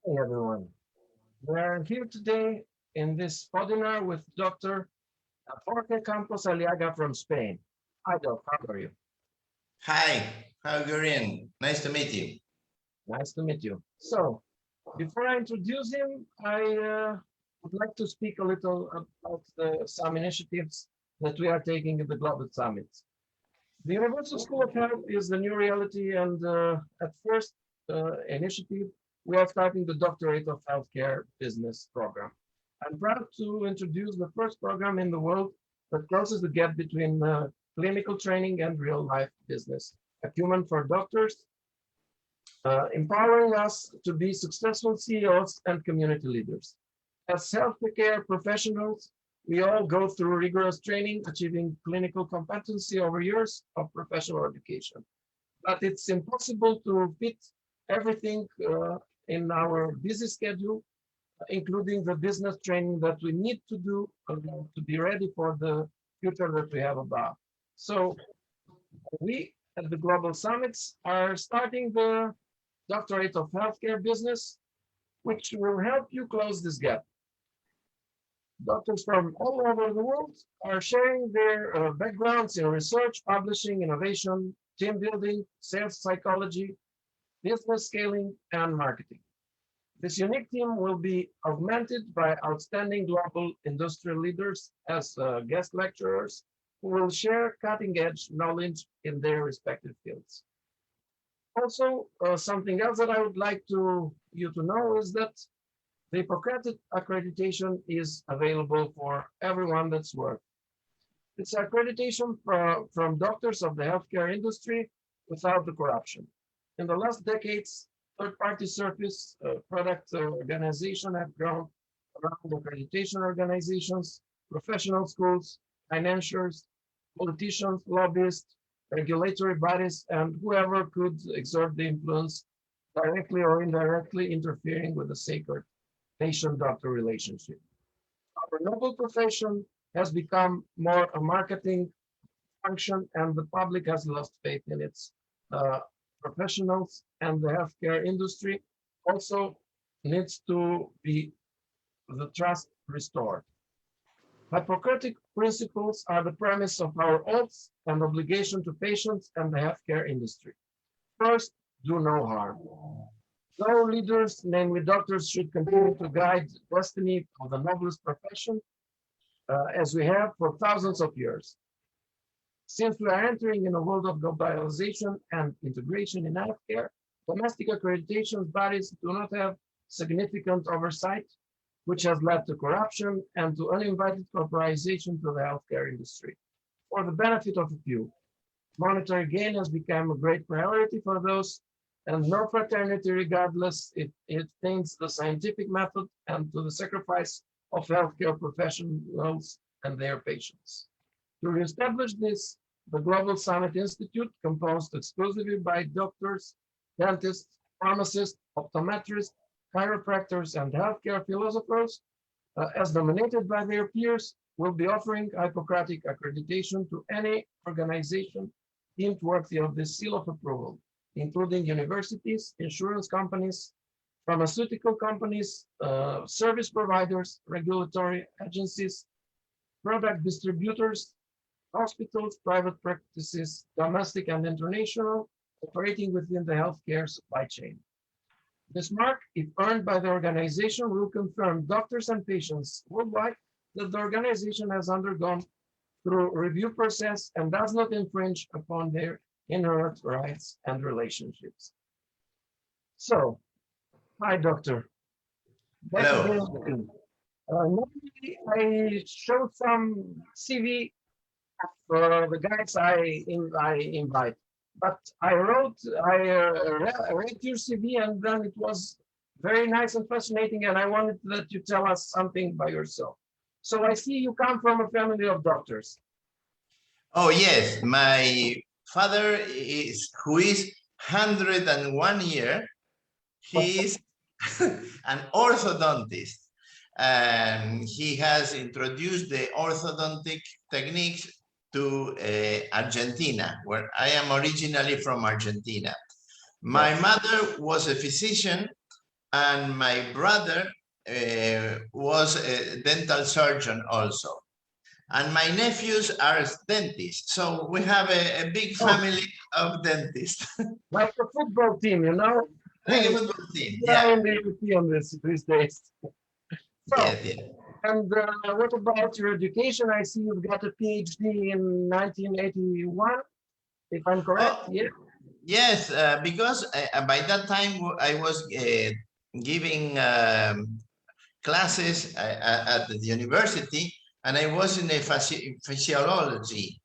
Hey everyone, we are here today in this webinar with Dr. Jorge Campos Aliaga from Spain. Hi Doc, how are you? Hi, how are you doing? Nice to meet you. Nice to meet you. So, before I introduce him, I would like to speak a little about some initiatives that we are taking at the Global Summit. The Universal School of Health is the new reality, and at first initiative, we are starting the Doctorate of Healthcare Business program. I'm proud to introduce the first program in the world that closes the gap between clinical training and real life business. Acumen for doctors, empowering us to be successful CEOs and community leaders. As healthcare professionals, we all go through rigorous training, achieving clinical competency over years of professional education. But it's impossible to fit everything in our busy schedule, including the business training that we need to do to be ready for the future that we have above. So we at the Global Summits are starting the Doctorate of Healthcare Business, which will help you close this gap. Doctors from all over the world are sharing their backgrounds in research, publishing, innovation, team building, sales psychology, business scaling, and marketing. This unique team will be augmented by outstanding global industry leaders as guest lecturers who will share cutting-edge knowledge in their respective fields. Also, something else that I would like you to know is that the Hippocratic accreditation is available for everyone that's worth. It's accreditation from doctors of the healthcare industry without the corruption. In the last decades, third-party service product organizations have grown around accreditation organizations, professional schools, financiers, politicians, lobbyists, regulatory bodies, and whoever could exert the influence directly or indirectly interfering with the sacred patient-doctor relationship. Our noble profession has become more a marketing function, and the public has lost faith in its professionals, and the healthcare industry also needs to be the trust restored. Hippocratic principles are the premise of our oaths and obligation to patients and the healthcare industry. First, do no harm. No leaders, namely doctors, should continue to guide the destiny of the noblest profession as we have for thousands of years. Since we are entering in a world of globalization and integration in healthcare, domestic accreditation bodies do not have significant oversight, which has led to corruption and to uninvited corporatization to the healthcare industry. For the benefit of a few, monetary gain has become a great priority for those, and no fraternity regardless if it attains the scientific method and to the sacrifice of healthcare professionals and their patients. To reestablish this, the Global Summit Institute, composed exclusively by doctors, dentists, pharmacists, optometrists, chiropractors, and healthcare philosophers, as nominated by their peers, will be offering Hippocratic accreditation to any organization deemed worthy of this seal of approval, including universities, insurance companies, pharmaceutical companies, service providers, regulatory agencies, product distributors, hospitals, private practices, domestic and international, operating within the healthcare supply chain. This mark, if earned by the organization, will confirm doctors and patients worldwide that the organization has undergone through review process and does not infringe upon their inherent rights and relationships. So, hi, doctor. Back again. Normally, I showed some CV of the guys I invite, but I read your CV, and then it was very nice and fascinating, and I wanted that you tell us something by yourself. So I see you come from a family of doctors. Oh yes, my father who is 101 years. He is an orthodontist, and he has introduced the orthodontic techniques to Argentina, where I am originally from Argentina. My mother was a physician, and my brother was a dental surgeon also. And my nephews are dentists. So we have a big Oh, family of dentists. like a football team, you know? Like a football team. Yeah, Yeah. in the European these days. So, Yes, yes. and what about your education? I see you've got a PhD in 1981, if I'm correct. Oh, Yeah. yes, because by that time I was giving classes at the university, and I was in a physiology,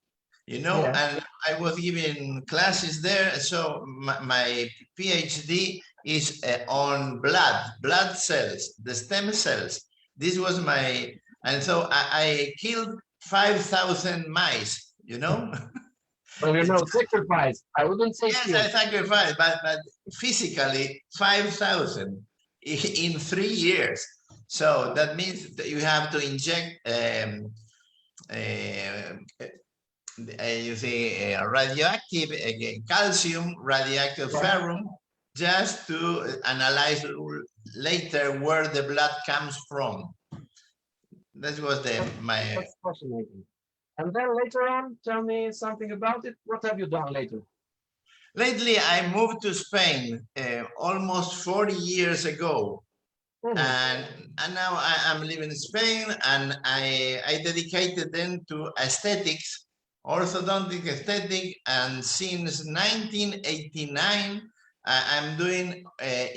you know, Yeah. and I was giving classes there. So my PhD is on blood cells, the stem cells. This was my, and so I killed 5,000 mice, you know. Well, you know, sacrifice. I wouldn't say Yes, I kill. sacrificed, but physically 5,000 in 3 years. So that means that you have to inject you see radioactive calcium, radioactive Yeah, ferrum, just to analyze later where the blood comes from. That was my. that's fascinating. And then later on, tell me something about it. What have you done later? Lately, I moved to Spain almost 40 years ago. Mhm. And now I'm living in Spain, and I dedicated then to aesthetics, orthodontic aesthetic, and since 1989 I'm doing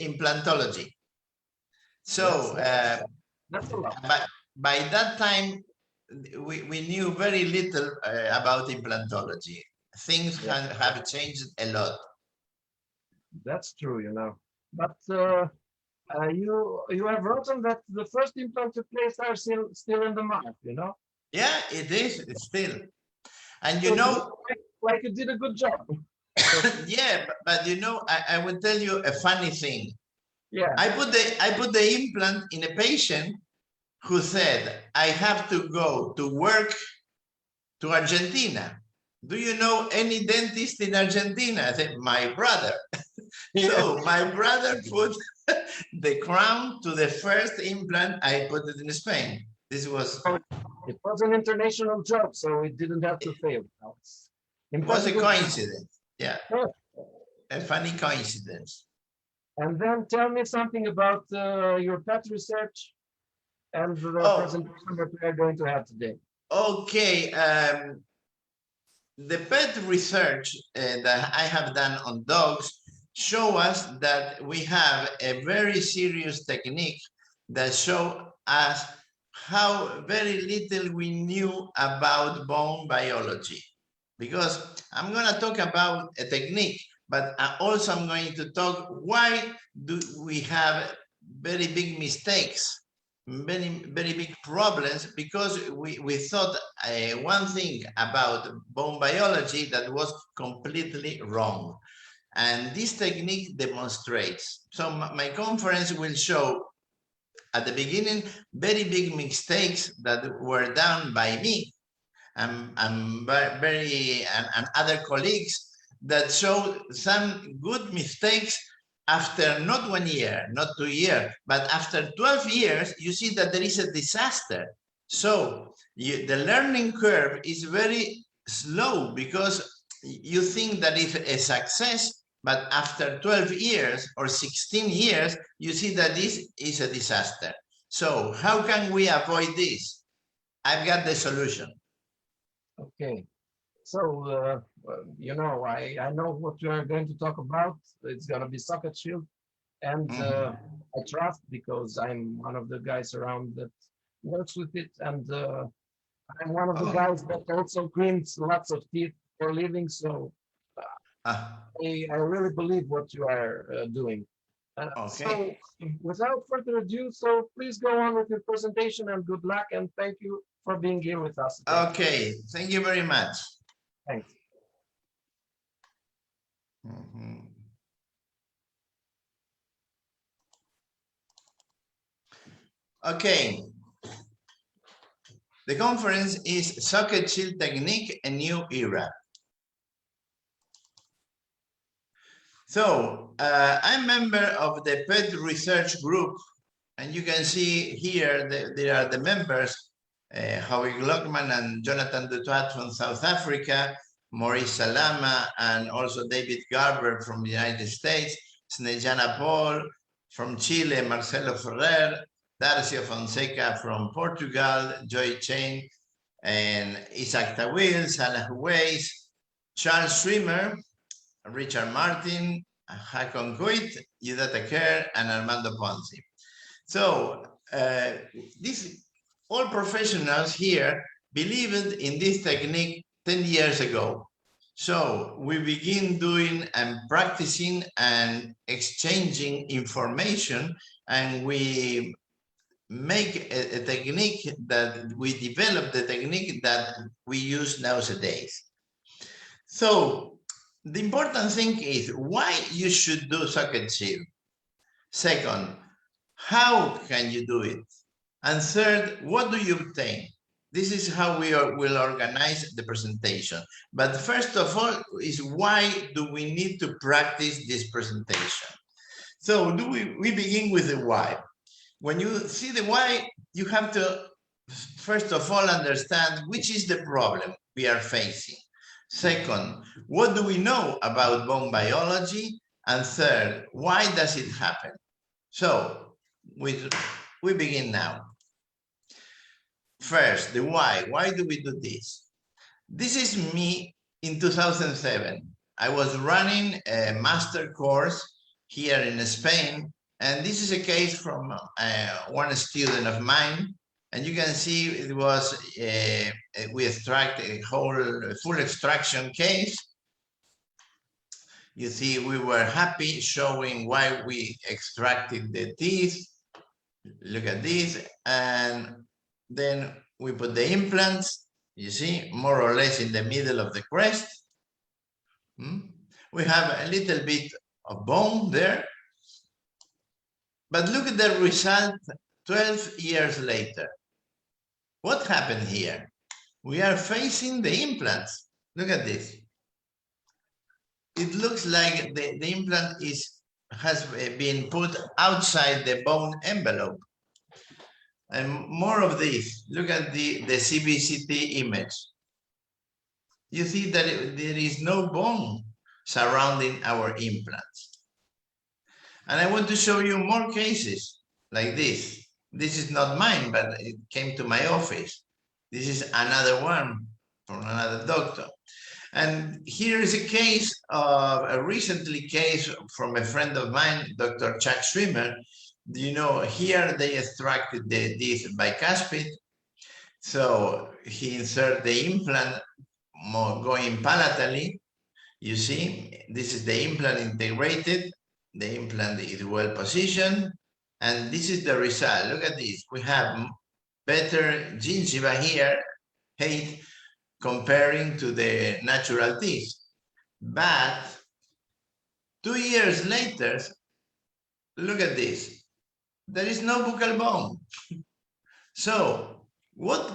implantology. So That's a lot. by that time we knew very little about implantology. Things Yeah, have changed a lot. that's true, you know. But you have written that the first implant took place are still in the mouth, you know? Yeah, it is. It's still. And So you it looks know, like you did a good job. yeah, but you know, I will tell you a funny thing. Yeah. I put the implant in a patient who said, I have to go to work to Argentina. Do you know any dentist in Argentina? I said, my brother. Yeah. So my brother put the crown to the first implant. I put it in Spain. This was It was an international job, so it didn't have to fail. It's a impossible. coincidence. Yeah, Yeah. a funny coincidence. And then tell me something about your pet research and the Oh, presentation that we are going to have today. okay. The pet research that I have done on dogs show us that we have a very serious technique that show us how very little we knew about bone biology. Because I'm going to talk about a technique, but also I'm going to talk why do we have very big mistakes, very big problems, because we thought one thing about bone biology that was completely wrong. And this technique demonstrates. So my conference will show at the beginning very big mistakes that were done by me and other colleagues that show some good mistakes after not 1 year, not 2 years, but after 12 years, you see that there is a disaster. So the learning curve is very slow because you think that it's a success, but after 12 years or 16 years, you see that this is a disaster. So how can we avoid this? I've got the solution. Okay. So, you know, I know what you are going to talk about. It's going to be socket shield. And I trust because I'm one of the guys around that works with it. And I'm one of the Oh, guys that also cleans lots of teeth for a living. So I really believe what you are doing. So okay. without further ado, so please go on with your presentation and good luck. And thank you for being here with us today. Okay. Thank you very much. Thanks. Okay. The conference is Socket Shield Technique, a New Era. So I'm a member of the PET research group, and you can see here there are the members, Howie Glockman and Jonathan Dutoit from South Africa, Maurice Salama, and also David Garber from the United States, Snejana Paul from Chile, Marcelo Ferrer, Darcio Fonseca from Portugal, Joy Chain, and Isaac Tawil, Salah Huways, Charles Schwimmer, Richard Martin, Hakon Kuit, Yudata Kerr, and Armando Ponzi. So these all professionals here believed in this technique 10 years ago. So we begin doing and practicing and exchanging information, and we make a technique that we develop the technique that we use nowadays. So the important thing is why you should do socket shield. Second, how can you do it? And third, what do you obtain? This is how we will organize the presentation. But first of all is why do we need to practice this presentation? So we begin with the why. When you see the why, you have to first of all understand which is the problem we are facing. Second, what do we know about bone biology? And third, why does it happen? So we begin now. First, the why. Why do we do this? This is me in 2007. I was running a master course here in Spain, and this is a case from one student of mine. And you can see it was, we extract a full extraction case. You see, we were happy showing why we extracted the teeth. Look at this. And then we put the implants, you see, more or less in the middle of the crest. We have a little bit of bone there. But look at the result 12 years later. What happened here? We are facing the implants. Look at this. It looks like the implant has been put outside the bone envelope. And more of this. Look at the CBCT image. You see that there is no bone surrounding our implants. And I want to show you more cases like this. This is not mine, but it came to my office. This is another one from another doctor. And here is a case of a recently case from a friend of mine, Dr. Chuck Schwimmer. You know, here they extracted this bicuspid. So he inserted the implant going palatally. You see, this is the implant integrated. The implant is well positioned. And this is the result. Look at this. We have better gingiva here, height, comparing to the natural teeth. But 2 years later, look at this. There is no buccal bone. So what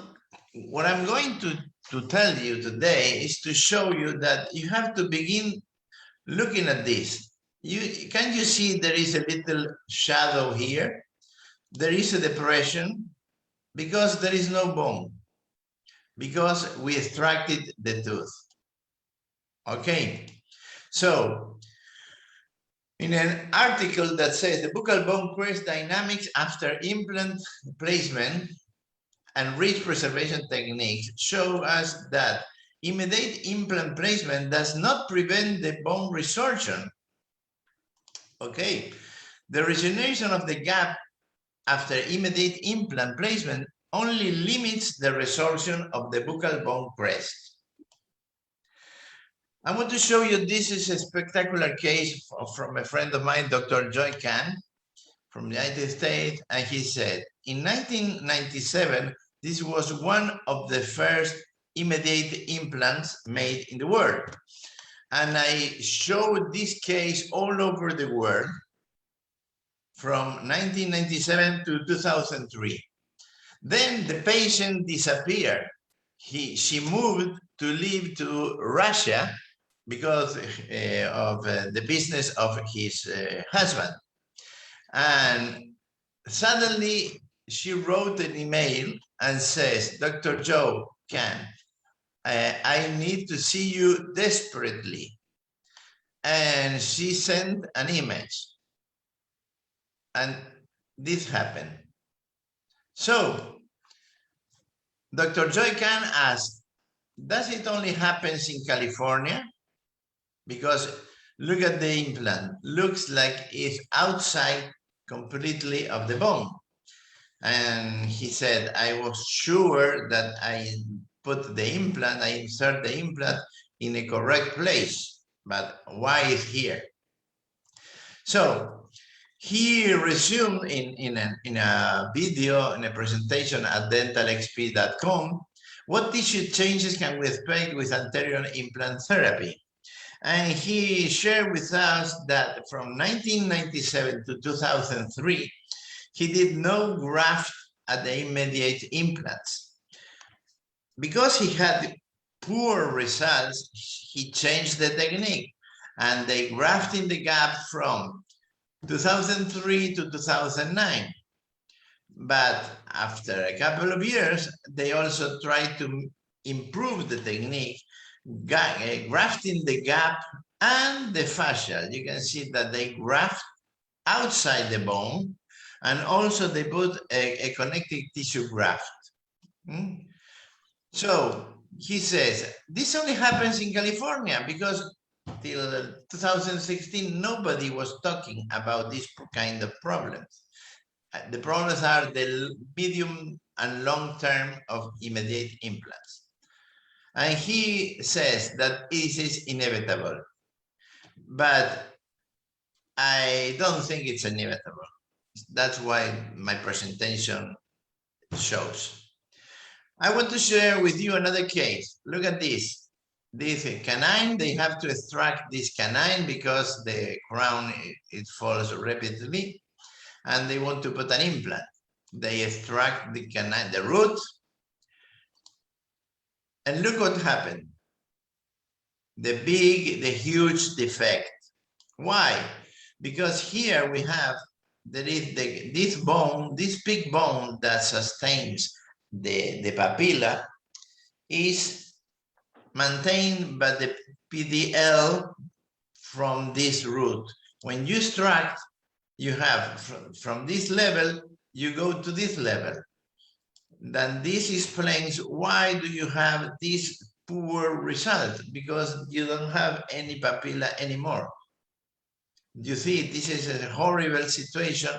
I'm going to tell you today is to show you that you have to begin looking at this. Can you see there is a little shadow here? There is a depression because there is no bone, because we extracted the tooth. Okay, so in an article that says the buccal bone crest dynamics after implant placement and ridge preservation techniques show us that immediate implant placement does not prevent the bone resorption. Okay, the regeneration of the gap after immediate implant placement only limits the resorption of the buccal bone crest. I want to show you, this is a spectacular case from a friend of mine, Dr. Joy Kahn from the United States, and he said, in 1997, this was one of the first immediate implants made in the world. And I showed this case all over the world from 1997 to 2003. Then the patient disappeared. She moved to live to Russia, because of the business of his husband. And suddenly she wrote an email and says, Dr. Joe Can, I need to see you desperately. And she sent an image. And this happened. So Dr. Joy Can asked, does it only happen in California? Because look at the implant, looks like it's outside completely of the bone. And he said, I was sure that I put the implant, I insert the implant in a correct place, but why is here? So he resumed in a video, in a presentation at dentalxp.com, what tissue changes can we expect with anterior implant therapy? And he shared with us that from 1997 to 2003, he did no graft at the immediate implants. Because he had poor results, he changed the technique, and they grafted the gap from 2003 to 2009. But after a couple of years, they also tried to improve the technique, grafting the gap and the fascia. You can see that they graft outside the bone, and also they put a connective tissue graft. So he says, this only happens in California because till 2016, nobody was talking about this kind of problems. The problems are the medium and long term of immediate implants. And he says that this is inevitable, but I don't think it's inevitable. That's why my presentation shows. I want to share with you another case. Look at this. This canine, they have to extract this canine because the crown, it falls repeatedly, and they want to put an implant. They extract the canine, the root, and look what happened. The huge defect. Why? Because here we have, there is this bone, this big bone that sustains the papilla is maintained by the PDL from this root. When you extract, you have from this level, you go to this level. Then this explains why do you have this poor result, because you don't have any papilla anymore. You see, this is a horrible situation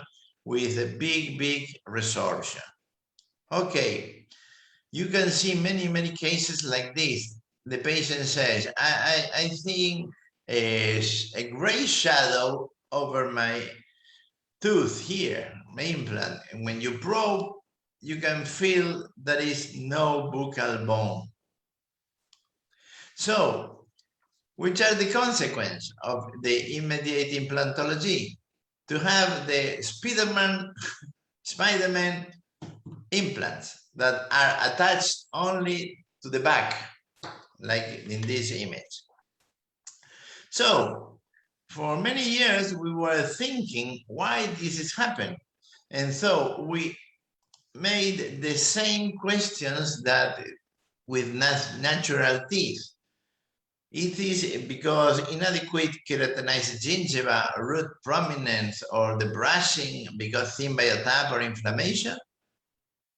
with a big resorption. Okay, you can see many cases like this. The patient says, I think a gray shadow over my tooth here, my implant. And when you probe, you can feel there is no buccal bone. So, which are the consequences of the immediate implantology? To have the Spider-Man implants that are attached only to the back, like in this image. So, for many years, we were thinking why this is happening. And so we made the same questions that with natural teeth. It is because inadequate keratinized gingiva, root prominence, or the brushing because thin biotap or inflammation?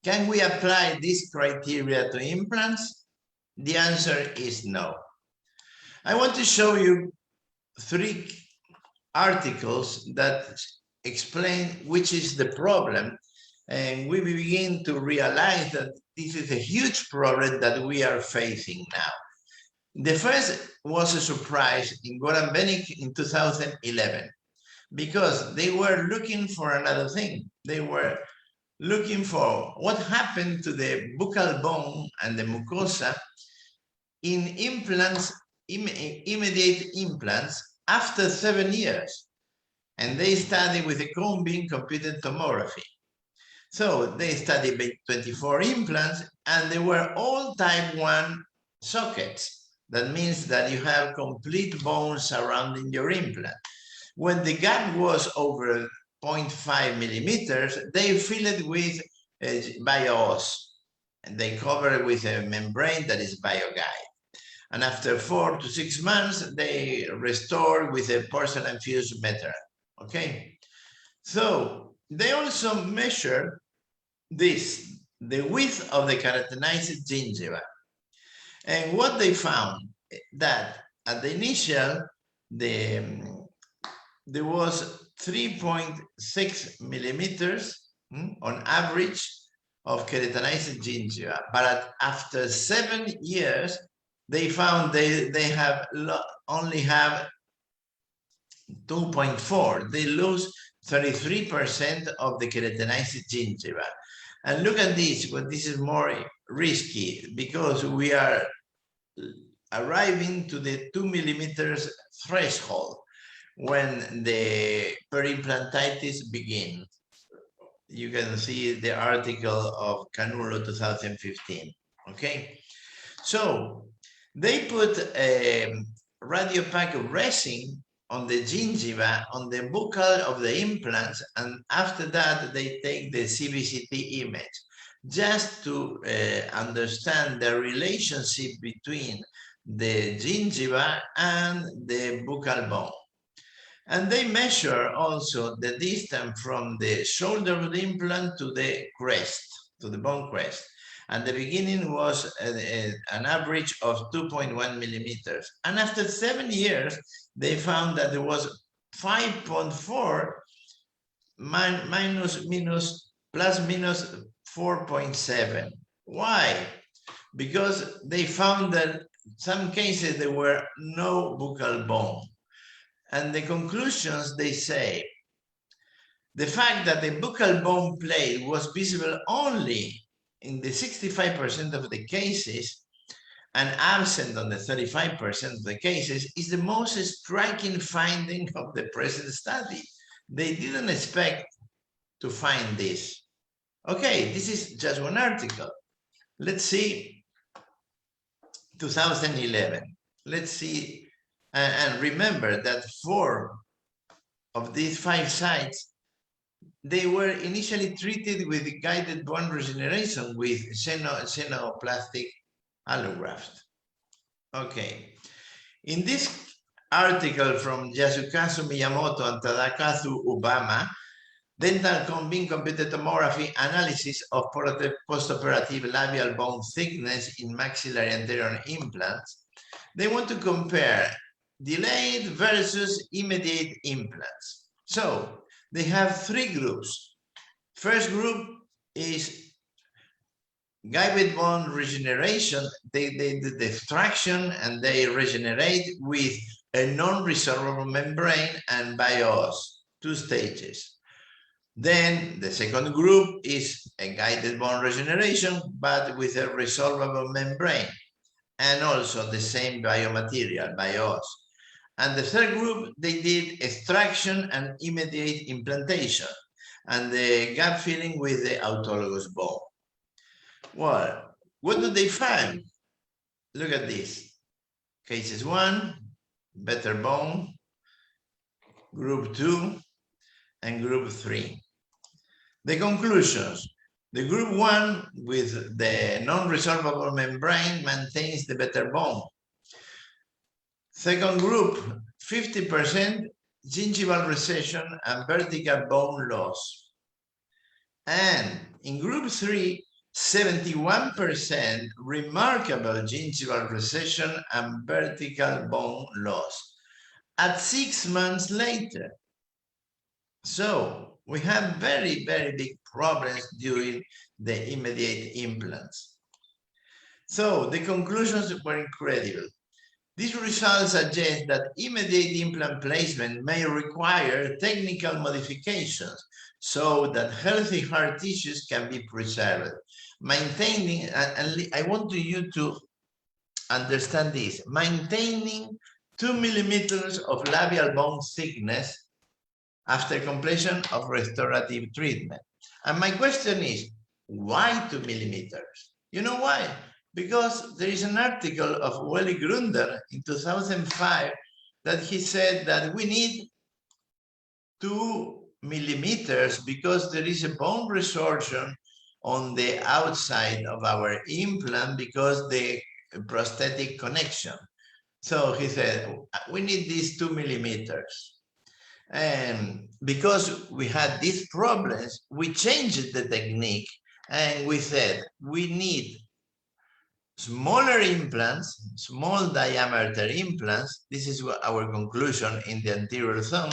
Can we apply this criteria to implants? The answer is no. I want to show you 3 articles that explain which is the problem, and we begin to realize that this is a huge problem that we are facing now. The first was a surprise in Goran Benik in 2011, because they were looking for another thing. They were looking for what happened to the buccal bone and the mucosa in implants, immediate implants, after 7 years. And they studied with a cone beam computed tomography. So they studied 24 implants, and they were all type 1 sockets. That means that you have complete bone surrounding your implant. When the gap was over 0.5 millimeters, they fill it with bio-os, and they cover it with a membrane that is BioGuide. And after 4 to 6 months, they restore with a porcelain fused metal. Okay, so they also measure this, the width of the keratinized gingiva. And what they found, that at the initial, there was 3.6 millimeters on average of keratinized gingiva, but after 7 years, they found they only have 2.4. They lose 33% of the keratinized gingiva. And look at this, but this is more risky because we are arriving to the 2 millimeters threshold when the perimplantitis begins. You can see the article of Canulo 2015, okay? So they put a radiopaque resin on the gingiva, on the buccal of the implants, and after that they take the CBCT image just to understand the relationship between the gingiva and the buccal bone. And they measure also the distance from the shoulder of the implant to the crest, to the bone crest. And the beginning was an average of 2.1 millimeters. And after 7 years, they found that there was 5.4 plus minus 4.7. Why? Because they found that in some cases there were no buccal bone. And the conclusions, they say, the fact that the buccal bone plate was visible only in the 65% of the cases and absent on the 35% of the cases is the most striking finding of the present study. They didn't expect to find this. Okay, this is just one article. Let's see 2011. Let's see. And remember that 4 of these 5 sites, they were initially treated with guided bone regeneration with xenoplastic allografts. Okay. In this article from Yasukazu Miyamoto and Tadakazu Obama, dental beam computed tomography analysis of postoperative labial bone thickness in maxillary anterior implants, they want to compare delayed versus immediate implants. So they have 3 groups. First group is guided bone regeneration. They do the extraction and they regenerate with a non-resorbable membrane and bio-os, 2 stages. Then the second group is a guided bone regeneration, but with a resorbable membrane and also the same biomaterial, bio-os. And the third group, they did extraction and immediate implantation and the gap filling with the autologous bone. Well, what do they find? Look at this. Cases 1, better bone, group 2, and group 3. The conclusions. The group 1 with the non-resorbable membrane maintains the better bone. Second group, 50% gingival recession and vertical bone loss. And in group 3, 71% remarkable gingival recession and vertical bone loss at 6 months later. So we have very, very big problems during the immediate implants. So the conclusions were incredible. These results suggest that immediate implant placement may require technical modifications so that healthy hard tissues can be preserved. Maintaining, and I want you to understand this, maintaining 2 millimeters of labial bone thickness after completion of restorative treatment. And my question is, why 2 millimeters? You know why? Because there is an article of Wally Grunder in 2005 that he said that we need 2 millimeters because there is a bone resorption on the outside of our implant because the prosthetic connection. So he said, we need these 2 millimeters. And because we had these problems, we changed the technique and we said, we need smaller implants, small diameter implants. This is our conclusion in the anterior thumb.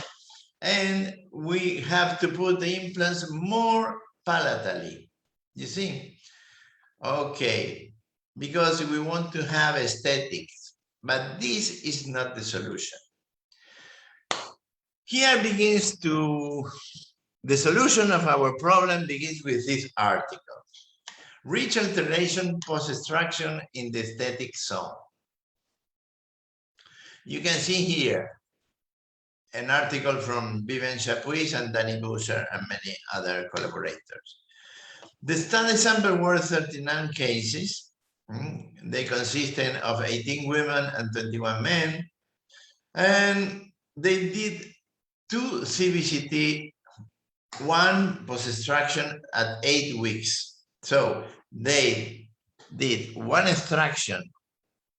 And we have to put the implants more palatally. You see? Okay, because we want to have aesthetics, but this is not the solution. Here begins the solution of our problem begins with this article. Rich alteration post-extraction in the aesthetic zone. You can see here an article from Vivian Chapuis and Danny Busher and many other collaborators. The study sample were 39 cases. They consisted of 18 women and 21 men. And they did 2 CBCT, 1 post-extraction at 8 weeks. So they did 1 extraction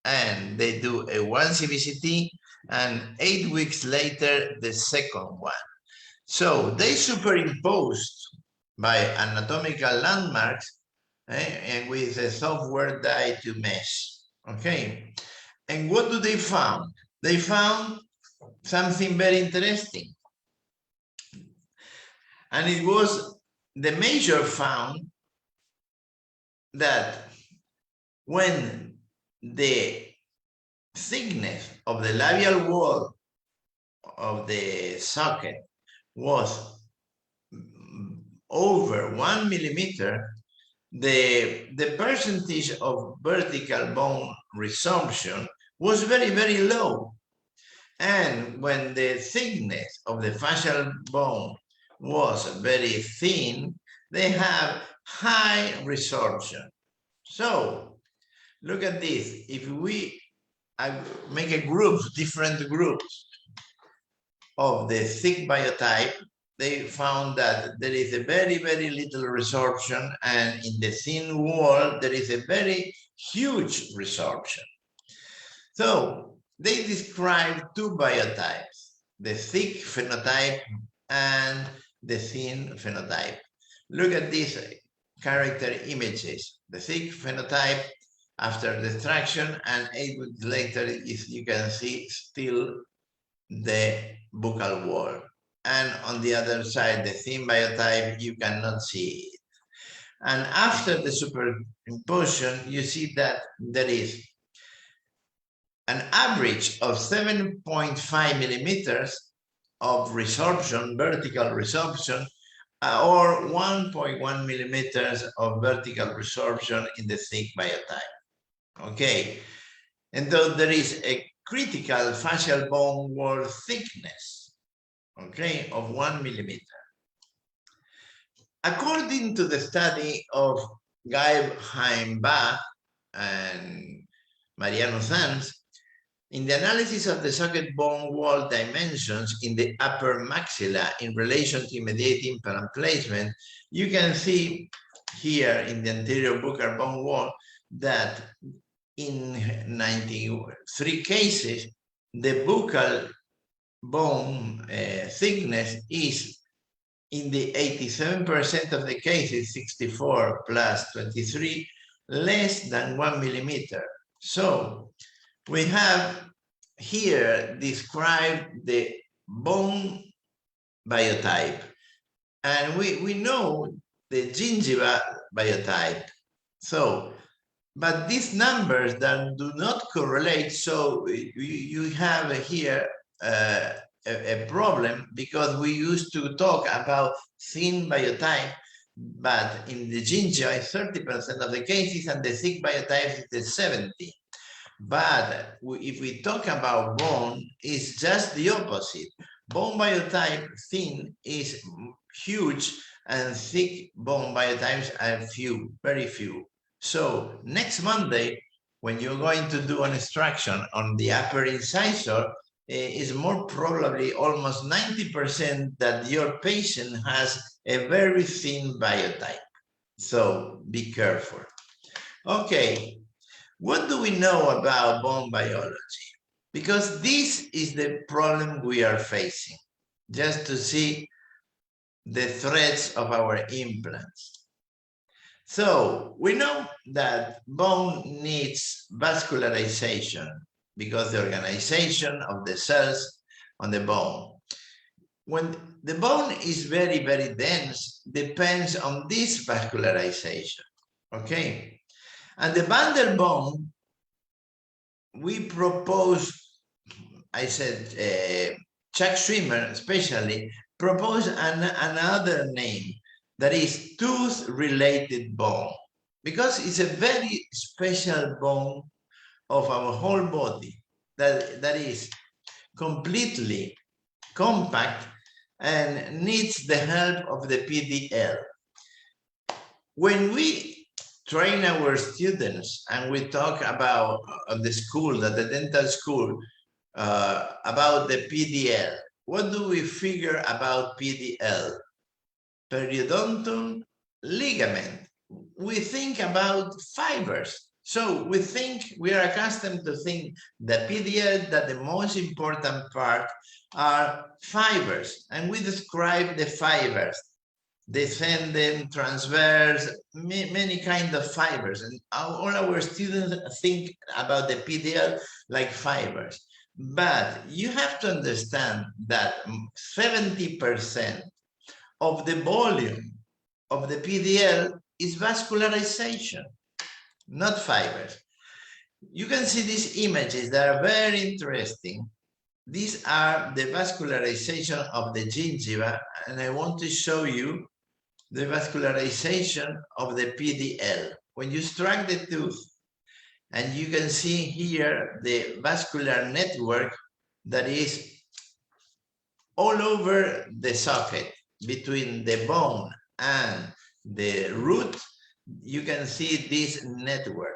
and they do a 1 CBCT and 8 weeks later, the second one. So they superimposed by anatomical landmarks and with a software dye to mesh, okay? And what do they found? They found something very interesting. And it was the major found that when the thickness of the labial wall of the socket was over 1 millimeter, the percentage of vertical bone resorption was very, very low. And when the thickness of the fascial bone was very thin, they have high resorption. So look at this. If we make a group, different groups of the thick biotype, they found that there is a very, very little resorption, and in the thin wall, there is a very huge resorption. So they describe 2 biotypes, the thick phenotype and the thin phenotype. Look at these character images. The thick phenotype after the extraction, and 8 weeks later, you can see still the buccal wall. And on the other side, the thin biotype, you cannot see it. And after the superimposition, you see that there is an average of 7.5 millimeters of resorption, vertical resorption, or 1.1 millimeters of vertical resorption in the thick biotype. Okay, and though there is a critical fascial bone wall thickness, okay, of 1 millimeter. According to the study of Guy Heimbach and Mariano Sanz, in the analysis of the socket bone wall dimensions in the upper maxilla in relation to immediate implant placement, you can see here in the anterior buccal bone wall that in 93 cases, the buccal bone thickness is in the 87% of the cases, 64 plus 23, less than 1 millimeter. So we have here described the bone biotype, and we know the gingiva biotype. So, but these numbers that do not correlate, so you have here a problem, because we used to talk about thin biotype, but in the gingiva, 30% of the cases, and the thick biotype is 70%. But if we talk about bone, it's just the opposite. Bone biotype thin is huge, and thick bone biotypes are few, very few. So next Monday, when you're going to do an extraction on the upper incisor, is more probably almost 90% that your patient has a very thin biotype. So be careful. Okay, what do we know about bone biology? Because this is the problem we are facing, just to see the threats of our implants. So we know that bone needs vascularization because the organization of the cells on the bone. When the bone is very, very dense, depends on this vascularization, okay? And the bundle bone, we propose, I said, Chuck Schwimmer especially, proposed another name that is tooth-related bone, because it's a very special bone of our whole body that is completely compact and needs the help of the PDL. When we train our students and we talk about the school, at the dental school, about the PDL, what do we figure about PDL? Periodontal ligament. We think about fibers. So we are accustomed to think the PDL, that the most important part are fibers, and we describe the fibers, descending, transverse, many kinds of fibers, and all our students think about the PDL like fibers. But you have to understand that 70% of the volume of the PDL is vascularization, not fibers. You can see these images that are very interesting. These are the vascularization of the gingiva, and I want to show you the vascularization of the PDL. When you extract the tooth, and you can see here the vascular network that is all over the socket between the bone and the root. You can see this network.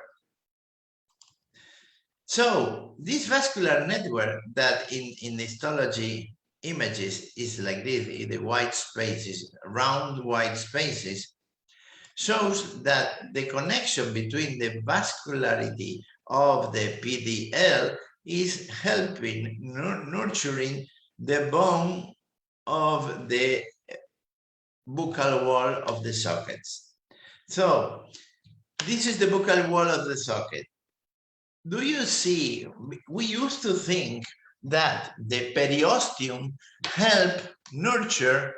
So this vascular network that in histology images is like this, in the white spaces, round white spaces, shows that the connection between the vascularity of the PDL is helping, nurturing the bone of the buccal wall of the sockets. So this is the buccal wall of the socket. Do you see, we used to think that the periosteum helped nurture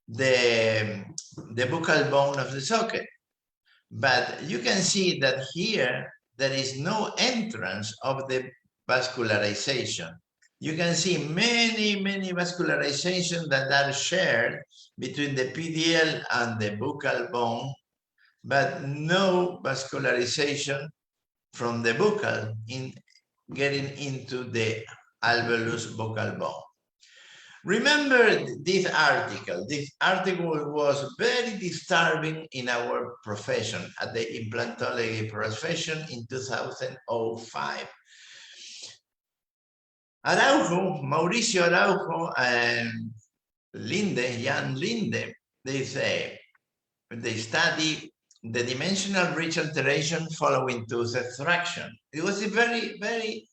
the buccal bone of the socket. But you can see that here, there is no entrance of the vascularization. You can see many, many vascularizations that are shared between the PDL and the buccal bone, but no vascularization from the buccal in getting into the alveolus buccal bone. Remember this article. This article was very disturbing in our profession, at the implantology profession in 2005. Araujo, Mauricio Araujo and Jan Linde, they study the dimensional ridge alteration following tooth extraction. It was a very, very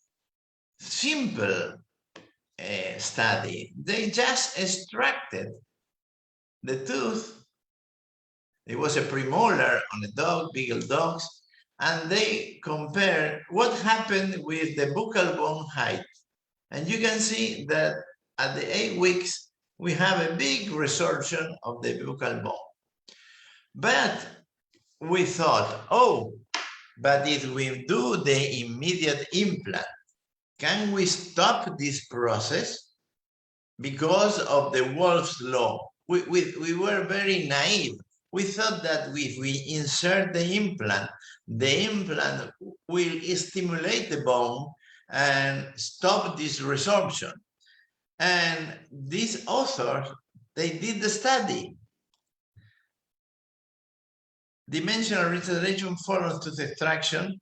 simple study. They just extracted the tooth. It was a premolar on a dog, beagle dogs, and they compared what happened with the buccal bone height. And you can see that at the 8 weeks, we have a big resorption of the buccal bone. But we thought, oh, but if we do the immediate implant, can we stop this process? Because of the Wolff's law, we were very naive. We thought that if we insert the implant will stimulate the bone and stop this resorption. And these authors, they did the study. dimensional restoration follows tooth extraction.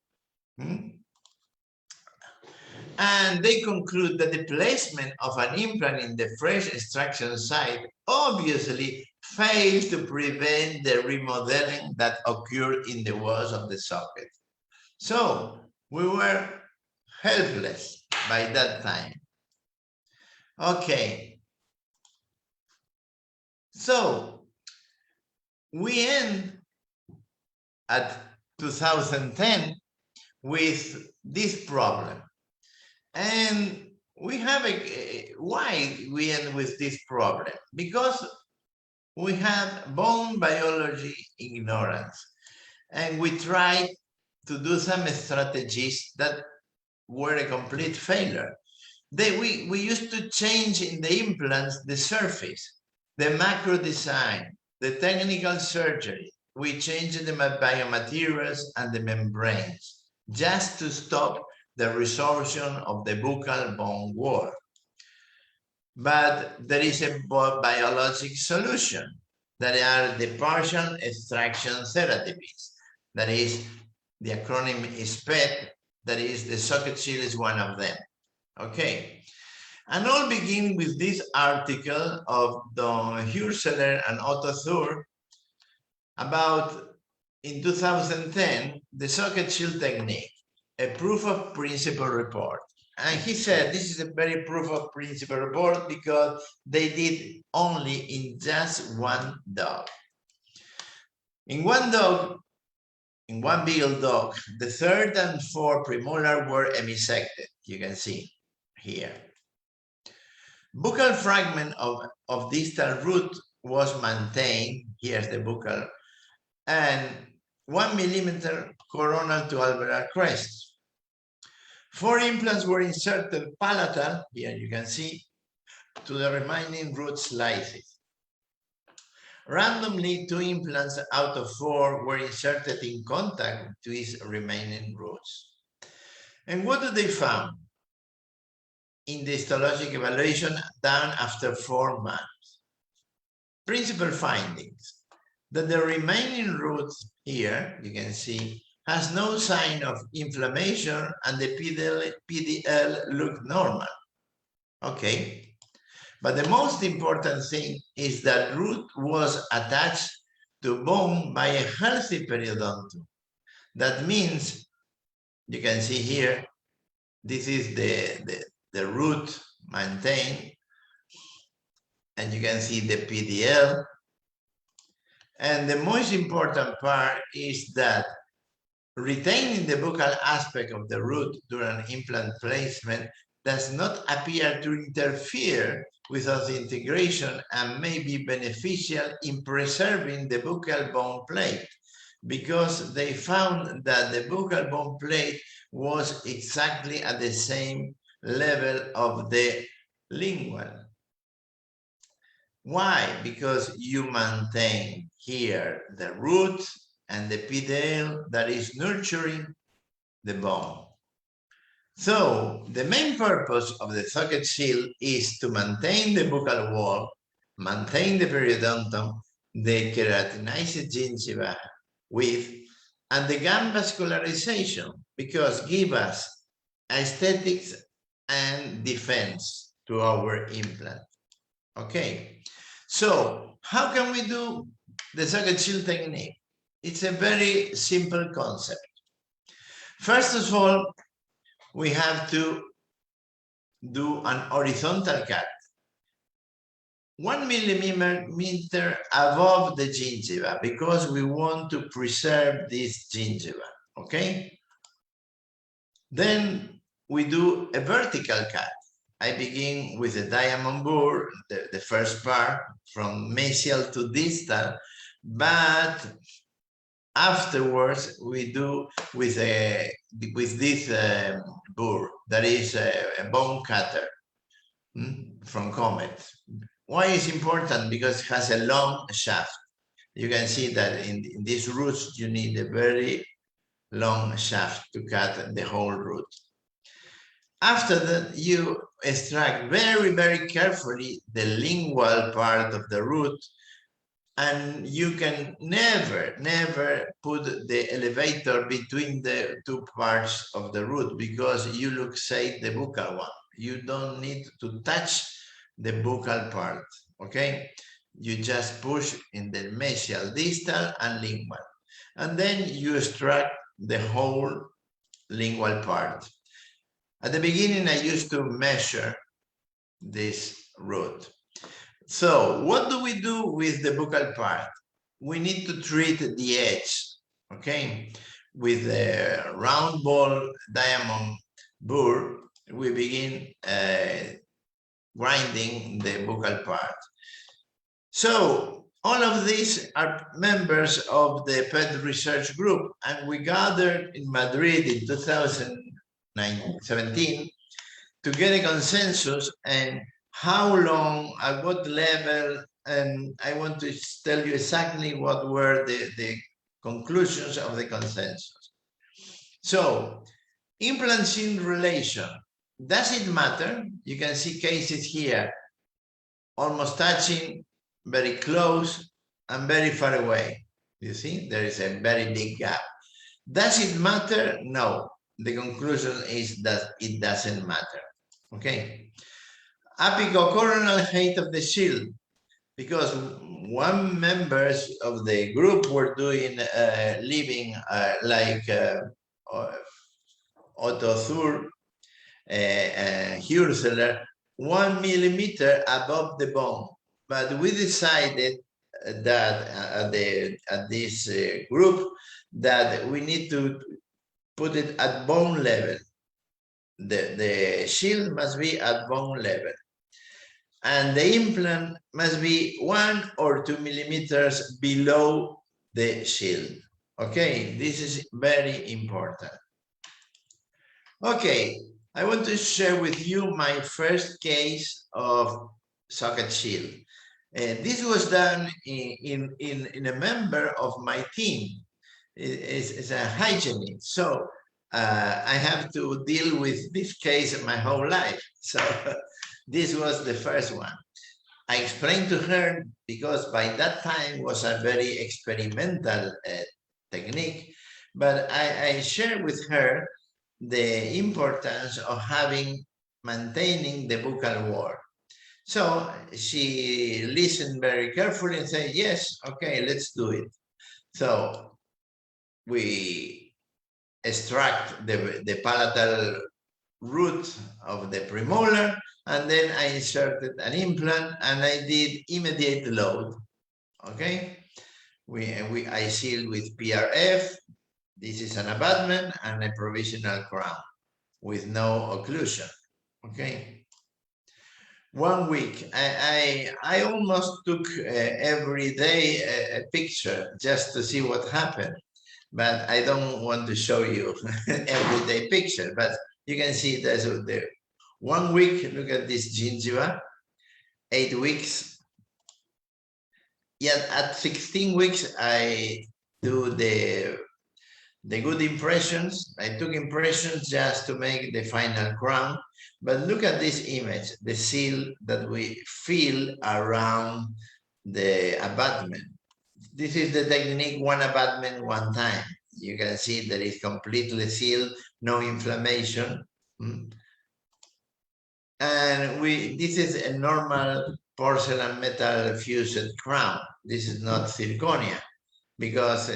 And they conclude that the placement of an implant in the fresh extraction site obviously fails to prevent the remodeling that occurred in the walls of the socket. So we were helpless by that time. Okay. So we end at 2010 with this problem. And we have why we end with this problem? Because we have bone biology ignorance. And we tried to do some strategies that were a complete failure. We used to change in the implants the surface, the macro design, the technical surgery. We changed the biomaterials and the membranes just to stop the resorption of the buccal bone wall. But there is a biologic solution that are the partial extraction therapies. That is, the acronym is PET, that is, the socket shield is one of them. Okay. And all begin with this article of Don Hürseler and Otto Thur about, in 2010, the socket shield technique, a proof of principle report. And he said this is a very proof of principle report because they did only in just one dog. In one dog, in one beagle dog, the third and fourth premolar were emisected. You can see here. Buccal fragment of distal root was maintained. Here's the buccal, and 1 millimeter coronal to alveolar crest. 4 implants were inserted palatal, here you can see, to the remaining root slices. Randomly, 2 implants out of 4 were inserted in contact with these remaining roots. And what did they found in the histologic evaluation done after 4 months? Principal findings, that the remaining roots here, you can see, has no sign of inflammation and the PDL look normal. Okay, but the most important thing is that root was attached to bone by a healthy periodontum. That means, you can see here, this is the root maintained, and you can see the PDL. And the most important part is that retaining the buccal aspect of the root during implant placement does not appear to interfere with osseointegration and may be beneficial in preserving the buccal bone plate, because they found that the buccal bone plate was exactly at the same level of the lingual. Why? Because you maintain here the root and the PDL that is nurturing the bone. So the main purpose of the socket shield is to maintain the buccal wall, maintain the periodontum, the keratinized gingiva width, and the gum vascularization, because give us aesthetics and defense to our implant. Okay, so how can we do the socket shield technique? It's a very simple concept. First of all, we have to do an horizontal cut, 1 millimeter above the gingiva, because we want to preserve this gingiva, okay? Then we do a vertical cut. I begin with a diamond burr, the first part, from mesial to distal, but afterwards we do with this burr, that is a bone cutter from Comet. Why is important? Because it has a long shaft. You can see that in these roots you need a very long shaft to cut the whole root. After that, you extract very, very carefully the lingual part of the root And you can never put the elevator between the two parts of the root because you luxate the buccal one. You don't need to touch the buccal part, okay? You just push in the mesial, distal, and lingual. And then you extract the whole lingual part. At the beginning, I used to measure this root. So what do we do with the buccal part? We need to treat the edge, okay? With a round ball diamond burr, we begin grinding the buccal part. So all of these are members of the PET research group, and we gathered in Madrid in 2017 to get a consensus and how long, at what level, and I want to tell you exactly what were the conclusions of the consensus. So, implant-shield relation, does it matter? You can see cases here, almost touching, very close, and very far away. You see, there is a very big gap. Does it matter? No. The conclusion is that it doesn't matter. Okay. Apicocoronal height of the shield, because one members of the group were doing living like Otto Thur, Hürzeler, 1 millimeter above the bone. But we decided that at this group that we need to put it at bone level. The shield must be at bone level. And the implant must be 1 or 2 millimeters below the shield. Okay, this is very important. Okay, I want to share with you my first case of socket shield. This was done in a member of my team. It's a hygienist. So I have to deal with this case my whole life. So this was the first one. I explained to her because by that time was a very experimental technique, but I shared with her the importance of maintaining the buccal wall. So she listened very carefully and said, yes, okay, let's do it. So we extract the palatal root of the premolar, and then I inserted an implant and I did immediate load. Okay, I sealed with PRF. This is an abutment and a provisional crown with no occlusion. Okay. 1 week, I almost took every day a picture just to see what happened, but I don't want to show you everyday picture, but you can see there's there. 1 week, look at this gingiva, 8 weeks. Yet at 16 weeks, I do the good impressions. I took impressions just to make the final crown. But look at this image, the seal that we feel around the abutment. This is the technique, 1 abutment, 1 time. You can see that it's completely sealed, no inflammation. And this is a normal porcelain metal fused crown. This is not zirconia, because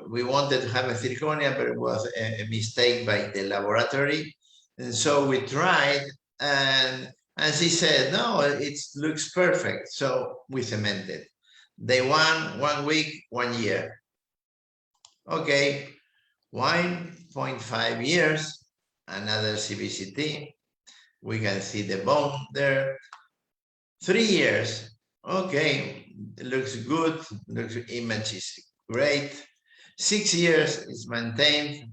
we wanted to have a zirconia, but it was a mistake by the laboratory. And so we tried, and she said, no, it looks perfect. So we cemented. Day 1 week, 1 year. Okay, 1.5 years, another CBCT. We can see the bone there. 3 years. Okay, it looks good. Image is great. 6 years is maintained.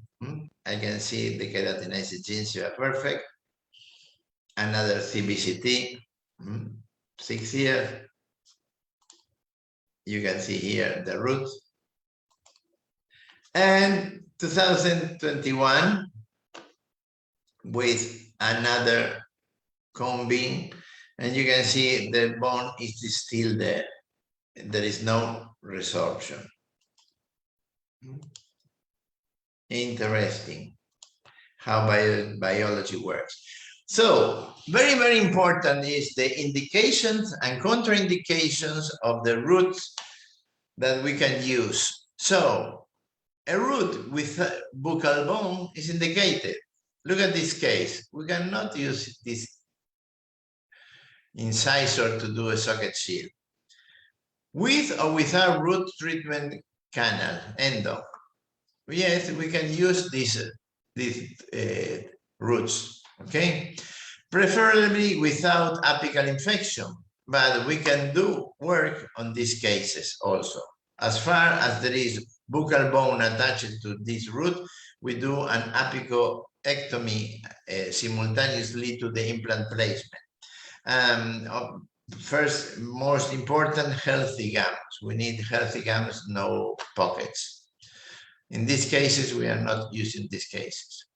I can see the keratinized gingiva perfect. Another CBCT. 6 years. You can see here the root. And 2021 with another combing, and you can see the bone is still there. there is no resorption. Interesting how biology works. So very, very important is the indications and contraindications of the roots that we can use. So a root with a buccal bone is indicated. Look at this case. We cannot use this incisor to do a socket shield. With or without root treatment canal, endo. Yes, we can use these roots, okay? Preferably without apical infection, but we can do work on these cases also. As far as there is buccal bone attached to this root, we do an apicoectomy simultaneously to the implant placement. First, most important, healthy gums. We need healthy gums, no pockets. In these cases, we are not using these cases.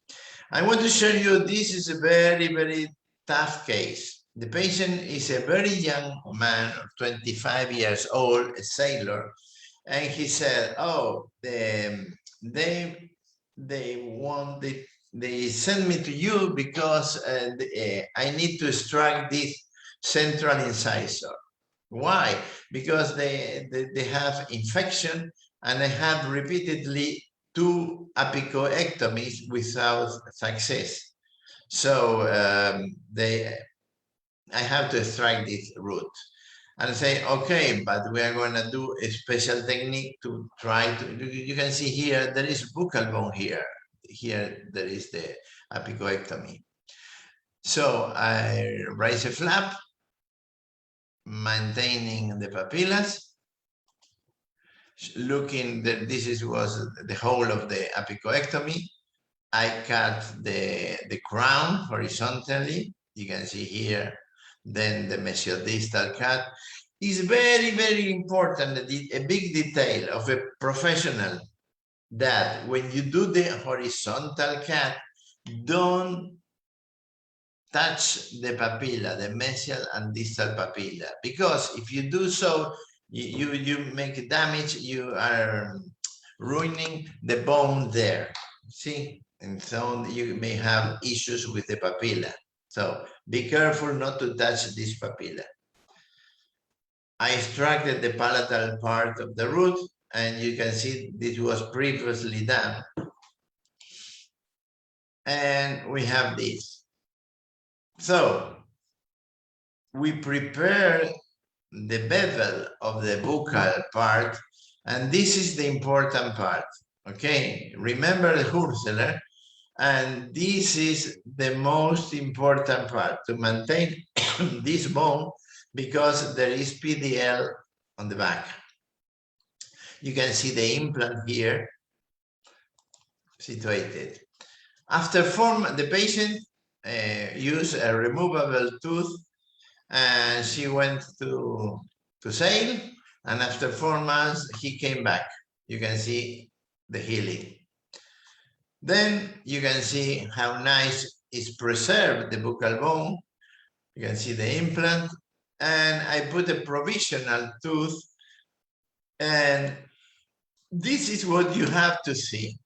I want to show you, this is a very, very tough case. The patient is a very young man, 25 years old, a sailor, and he said, oh, they sent me to you because I need to extract this central incisor. Why? Because they have infection, and I have repeatedly 2 apicoectomies without success. So I have to extract this root. And say, okay, but we are going to do a special technique to try to, you can see here, there is buccal bone here. Here, there is the apicoectomy. So I raise a flap, maintaining the papillas, looking that this was the whole of the apicoectomy. I cut the crown horizontally. You can see here, then the mesiodistal cut. Is very, very important, a big detail of a professional, that when you do the horizontal cut, don't touch the papilla, the mesial and distal papilla, because if you do so, you make damage, you are ruining the bone there, see? And so you may have issues with the papilla. So be careful not to touch this papilla. I extracted the palatal part of the root, and you can see this was previously done. And we have this. So we prepare the bevel of the buccal part, and this is the important part, okay? Remember the Hurseler, and this is the most important part, to maintain this bone, because there is PDL on the back. You can see the implant here, situated. After the patient used a removable tooth, and she went to sail, and after 4 months, he came back. You can see the healing. Then you can see how nice is preserved the buccal bone. You can see the implant, and I put a provisional tooth, and this is what you have to see.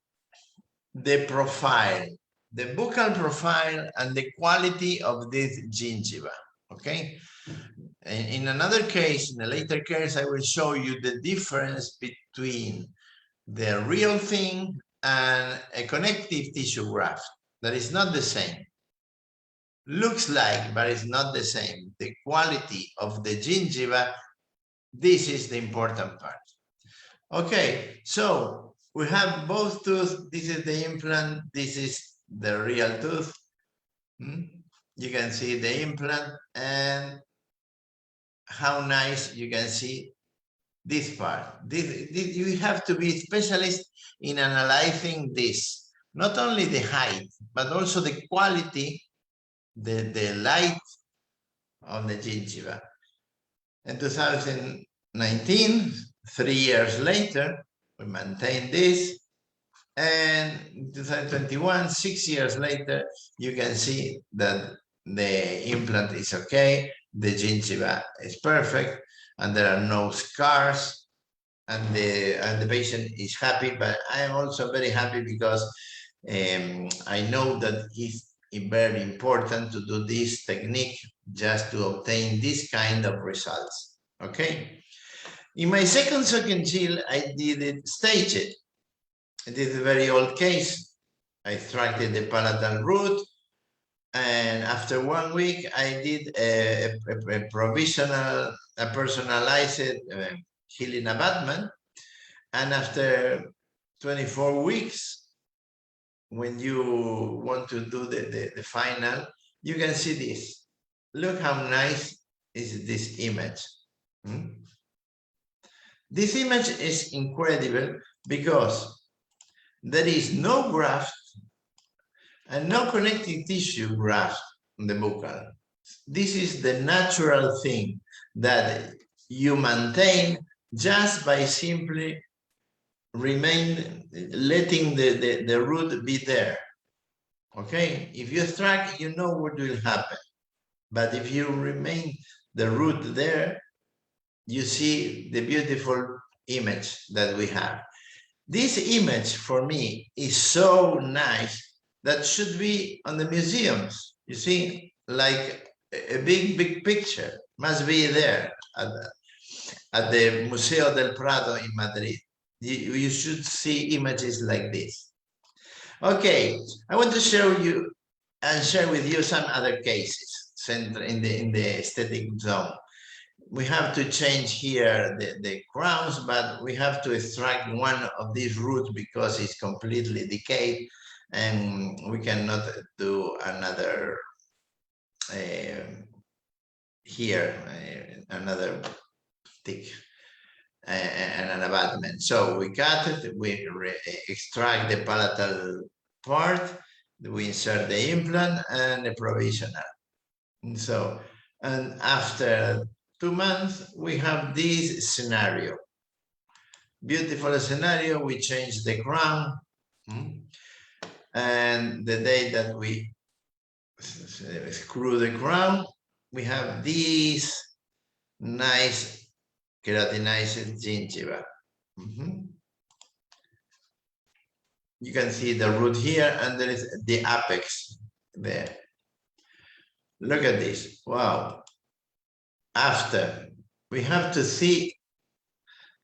The profile, the buccal profile, and the quality of this gingiva, okay? In another case, in a later case, I will show you the difference between the real thing and a connective tissue graft. That is not the same. Looks like, but it's not the same. The quality of the gingiva, this is the important part. Okay, so we have both tooth. This is the implant. This is the real tooth. You can see the implant, and how nice you can see this part. You have to be specialist in analyzing this, not only the height, but also the quality, the light of the gingiva. In 2019, 3 years later, we maintained this, and in 2021, 6 years later, you can see that the implant is okay, the gingiva is perfect, and there are no scars, and the patient is happy. But I am also very happy because I know that it's very important to do this technique just to obtain this kind of results. Okay. In my second socket shield, I did it staged. It is a very old case. I extracted the palatal root, and after 1 week, I did a provisional, a personalized healing abutment. And after 24 weeks, when you want to do the final, you can see this. Look how nice is this image. This image is incredible because there is no graft and no connective tissue graft on the buccal. This is the natural thing that you maintain just by simply letting the root be there. Okay, if you extract, you know what will happen. But if you remain the root there, you see the beautiful image that we have. This image for me is so nice that should be on the museums. You see, like a big picture must be there at the Museo del Prado in Madrid. You should see images like this. Okay, I want to show you and share with you some other cases in the aesthetic zone. We have to change here the crowns, but we have to extract one of these roots because it's completely decayed, and we cannot do another another thick and an abutment. So we cut it, we extract the palatal part, we insert the implant and the provisional. And after 2 months, we have this scenario. Beautiful scenario. We change the crown. And the day that we screw the crown, we have this nice keratinized gingiva. You can see the root here, and there is the apex there. Look at this. Wow. After, we have to see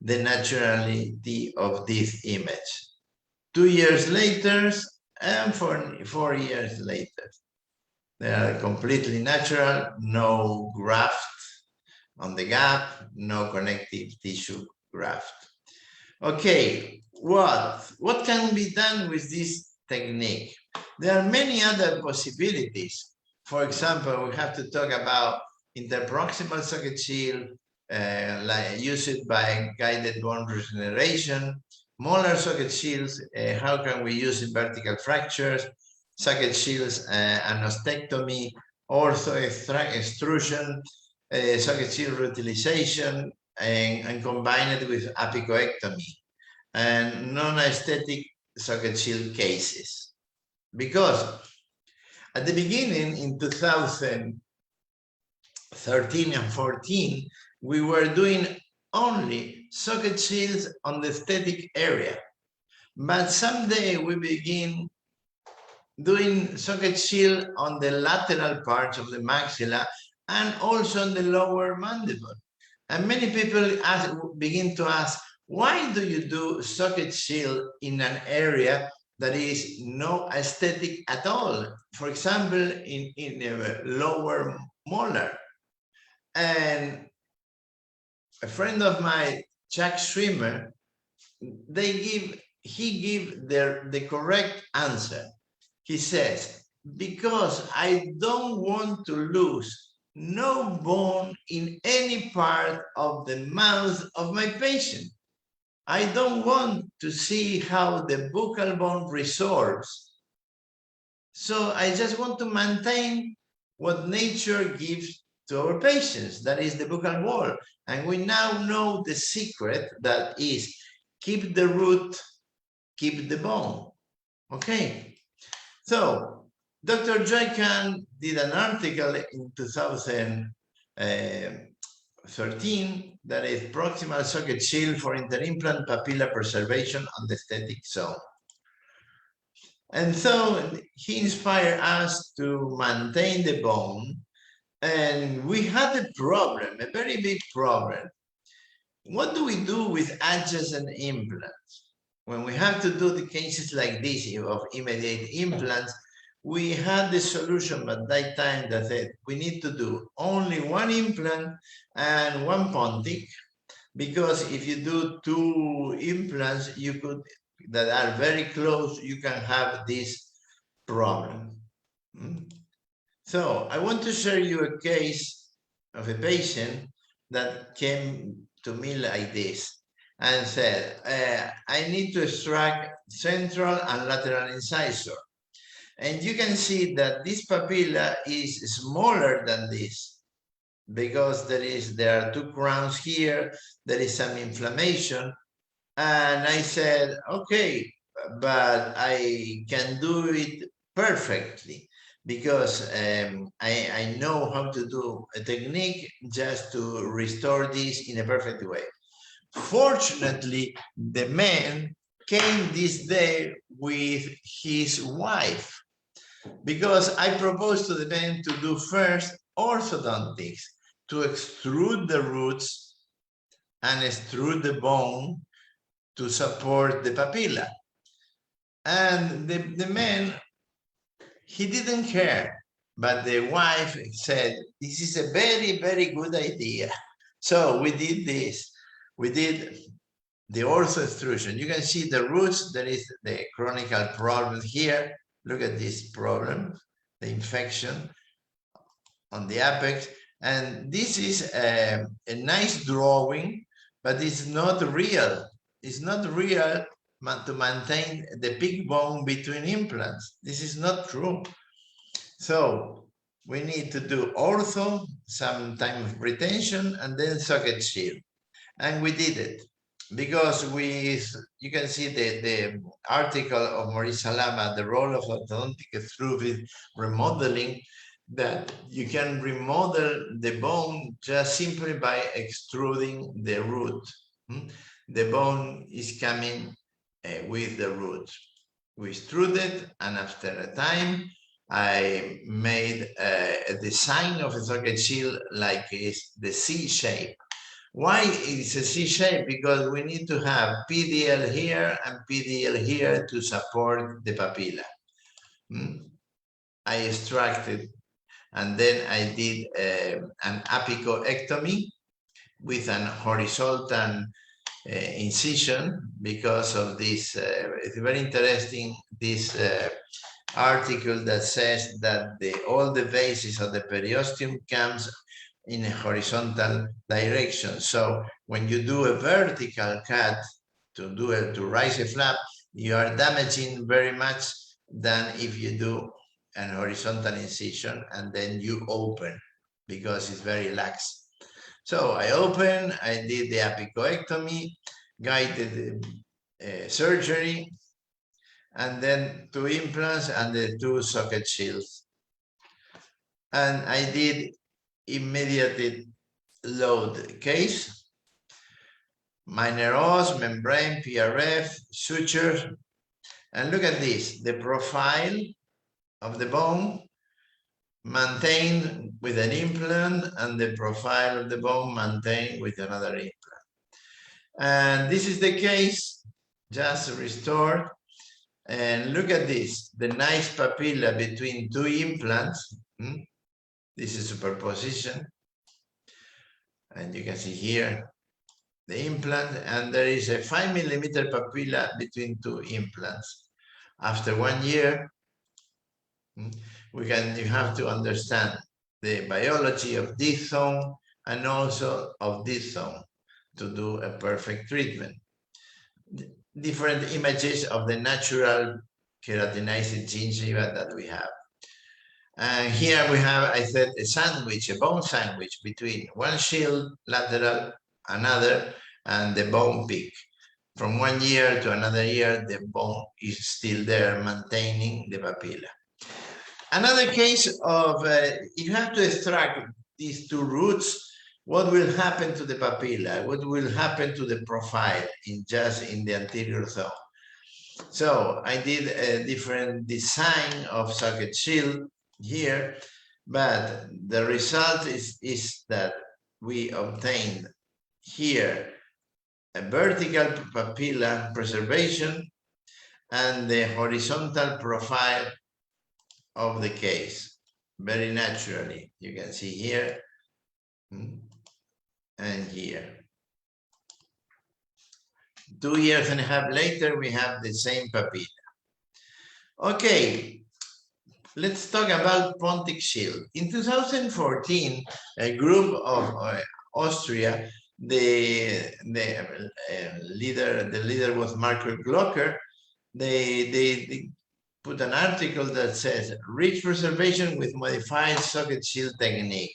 the naturality of this image. 2 years later and 4 years later. They are completely natural, no graft on the gap, no connective tissue graft. Okay, what can be done with this technique? There are many other possibilities. For example, we have to talk about interproximal socket shield, like used by guided bone regeneration, molar socket shields, how can we use in vertical fractures, socket shields, anosectomy, ortho extrusion, socket shield reutilization, and combine it with apicoectomy, and non-aesthetic socket shield cases. Because at the beginning, in 2013 and 14, we were doing only socket shields on the aesthetic area. But someday we begin doing socket shield on the lateral parts of the maxilla and also on the lower mandible. And many people begin to ask, why do you do socket shield in an area that is no aesthetic at all? For example, in the lower molar. And a friend of mine, Chuck Schwimmer, he gives the correct answer. He says, because I don't want to lose no bone in any part of the mouth of my patient. I don't want to see how the buccal bone resorbs. So I just want to maintain what nature gives to our patients, that is the buccal wall. And we now know the secret, that is, keep the root, keep the bone. Okay. So Dr. Joy Kahn did an article in 2013 13, that is proximal socket shield for interimplant papilla preservation on the aesthetic zone. And so he inspired us to maintain the bone. And we had a problem, a very big problem. What do we do with adjacent implants? When we have to do the cases like this of immediate implants, we had the solution at that time that said we need to do only one implant and one Pontic, because if you do two implants, you could that are very close, you can have this problem. So I want to share you a case of a patient that came to me like this and said, I need to extract central and lateral incisor. And you can see that this papilla is smaller than this because there are two crowns here, there is some inflammation. And I said, okay, but I can do it perfectly because I know how to do a technique just to restore this in a perfect way. Fortunately, the man came this day with his wife because I proposed to the man to do first orthodontics, to extrude the roots and extrude the bone to support the papilla. And the man, he didn't care, but the wife said, this is a very, very good idea. So we did this. We did the ortho extrusion. You can see the roots. There is the chronic problem here. Look at this problem, the infection on the apex. And this is a nice drawing, but it's not real. It's not real to maintain the big bone between implants. This is not true. So we need to do ortho, some time of retention, and then socket shield. And we did it because you can see the article of Maurice Salama, the role of orthodontic through remodeling, that you can remodel the bone just simply by extruding the root. The bone is coming with the root. We extruded, and after a time, I made a design of a socket shield like it's the C shape. Why is a C shape? Because we need to have PDL here and PDL here to support the papilla. I extracted, and then I did an apicoectomy with an horizontal incision because of this. It's very interesting, this article that says that all the bases of the periosteum comes in a horizontal direction. So when you do a vertical cut to raise a flap, you are damaging very much than if you do an horizontal incision and then you open because it's very lax. So I opened, I did the apicoectomy, guided surgery, and then 2 implants and the 2 socket shields. And I did immediate load case, minor os, membrane, PRF, sutures. And look at this, the profile of the bone maintained with an implant and the profile of the bone maintained with another implant. And this is the case, just restored. And look at this, the nice papilla between 2 implants. This is superposition. And you can see here the implant, and there is a 5 millimeter papilla between 2 implants. After 1 year, you have to understand the biology of this zone and also of this zone to do a perfect treatment. Different images of the natural keratinized gingiva that we have. And here we have, I said, a sandwich, a bone sandwich between one shield, lateral, another, and the bone peak. From 1 year to another year, the bone is still there, maintaining the papilla. Another case of, you have to extract these 2 roots. what will happen to the papilla? What will happen to the profile in the anterior zone? So I did a different design of socket shield here, but the result is that we obtained here a vertical papilla preservation and the horizontal profile of the case, very naturally. You can see here and here. 2 years and a half later, we have the same papilla. Okay, let's talk about Pontic Shield. In 2014, a group of Austria, the leader was Marco Glocker. They put an article that says ridge preservation with modified socket shield technique.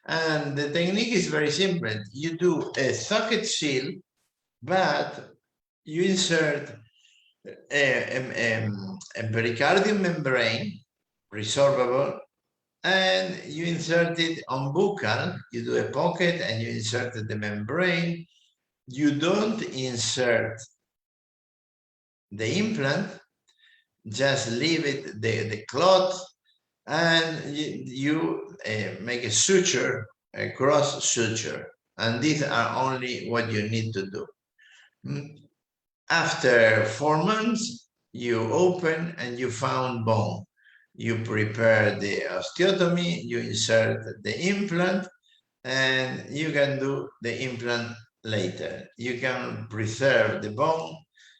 And the technique is very simple. You do a socket shield, but you insert a pericardium membrane, resorbable, and you insert it on buccal. You do a pocket and you insert the membrane. You don't insert the implant, just leave it, the cloth, and you make a suture, a cross suture. And these are only what you need to do. After 4 months, you open and you found bone. You prepare the osteotomy, you insert the implant, and you can do the implant later. You can preserve the bone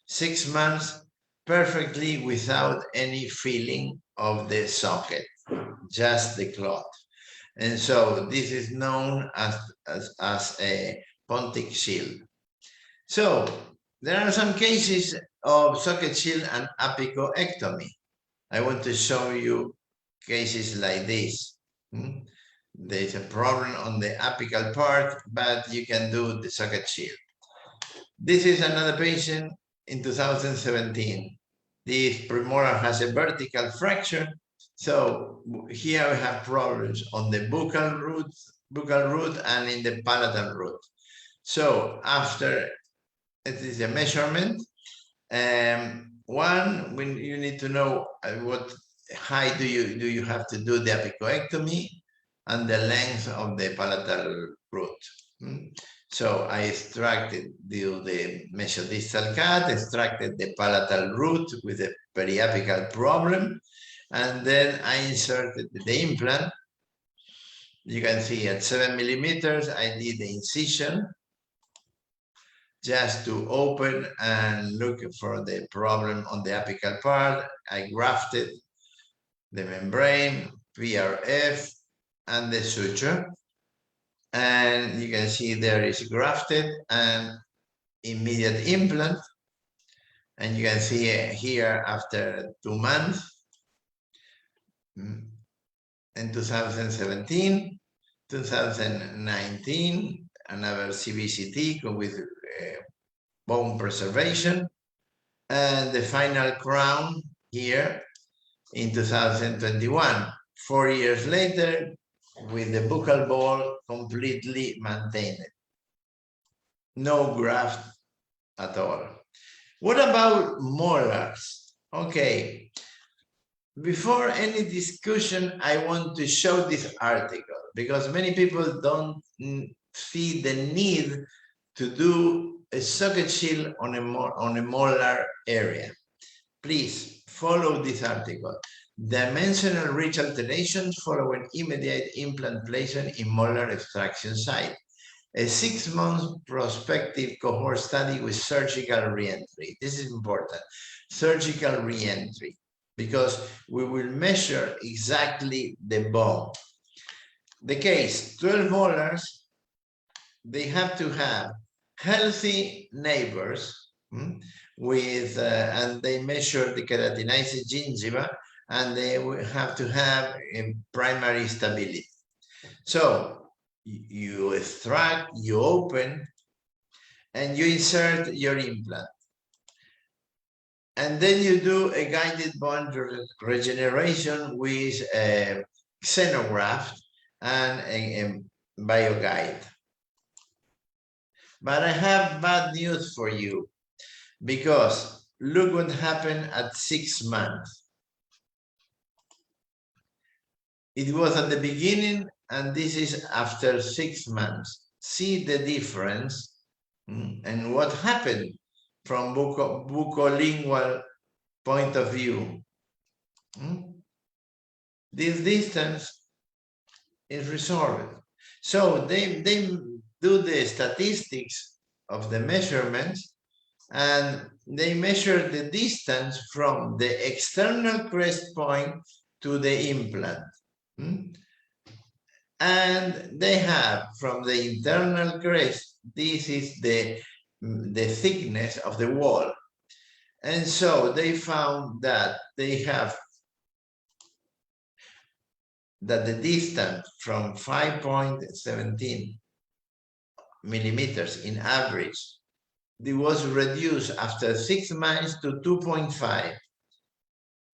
6 months perfectly without any feeling of the socket, just the cloth. And so this is known as a Pontic Shield. So there are some cases of socket shield and apicoectomy. I want to show you cases like this. There's a problem on the apical part, but you can do the socket shield. This is another patient in 2017. This premolar has a vertical fracture. So here we have problems on the buccal root and in the palatal root. So after it is a measurement, one, when you need to know what height do you have to do the apicoectomy and the length of the palatal root. So I extracted the mesiodistal cut, extracted the palatal root with a periapical problem, and then I inserted the implant. You can see at 7 millimeters, I did the incision just to open and look for the problem on the apical part. I grafted the membrane, PRF, and the suture. And you can see there is grafted and immediate implant. And you can see here after 2 months, in 2017, 2019, another CBCT with bone preservation, and the final crown here in 2021, 4 years later, with the buccal ball completely maintained. No graft at all. What about molars? Okay, before any discussion, I want to show this article because many people don't see the need to do a socket shield on a molar area. Please follow this article. Dimensional ridge alterations following immediate implant placement in molar extraction site. A 6-month prospective cohort study with surgical reentry. This is important. Surgical reentry, because we will measure exactly the bone. The case, 12 molars, they have to have healthy neighbors with, and they measure the keratinized gingiva, and they will have to have a primary stability. So you extract, you open, and you insert your implant. And then you do a guided bone regeneration with a xenograft and BioGuide. But I have bad news for you, because look what happened at 6 months. It was at the beginning, and this is after 6 months. See the difference and what happened from bucolingual point of view. This distance is resolved. So they do the statistics of the measurements, and they measure the distance from the external crest point to the implant. And they have from the internal crest, this is the thickness of the wall. And so they found that they have that the distance from 5.17 millimeters in average, it was reduced after 6 months to 2.5.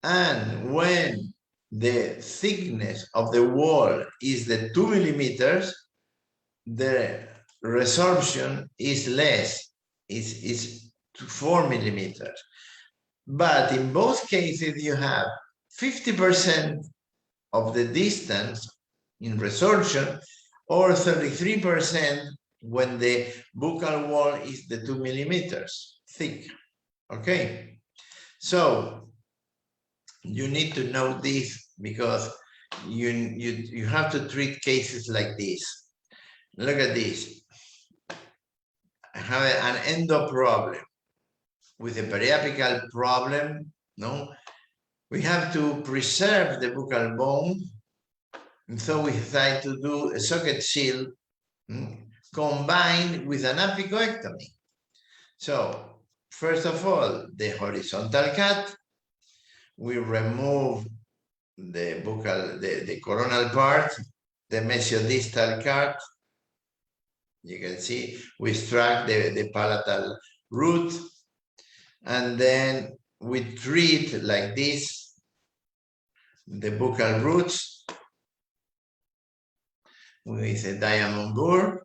And when the thickness of the wall is the 2 millimeters, the resorption is less, is 4 millimeters. But in both cases, you have 50% of the distance in resorption, or 33% when the buccal wall is the 2 millimeters thick. Okay, so you need to know this, because you have to treat cases like this. Look at this. I have an endo problem with a periapical problem. No, we have to preserve the buccal bone, and so we decide to do a socket shield combined with an apicoectomy. So first of all, the horizontal cut, we remove the buccal, the coronal part, the mesiodistal cut. You can see we extract the palatal root, and then we treat like this the buccal roots with a diamond burr.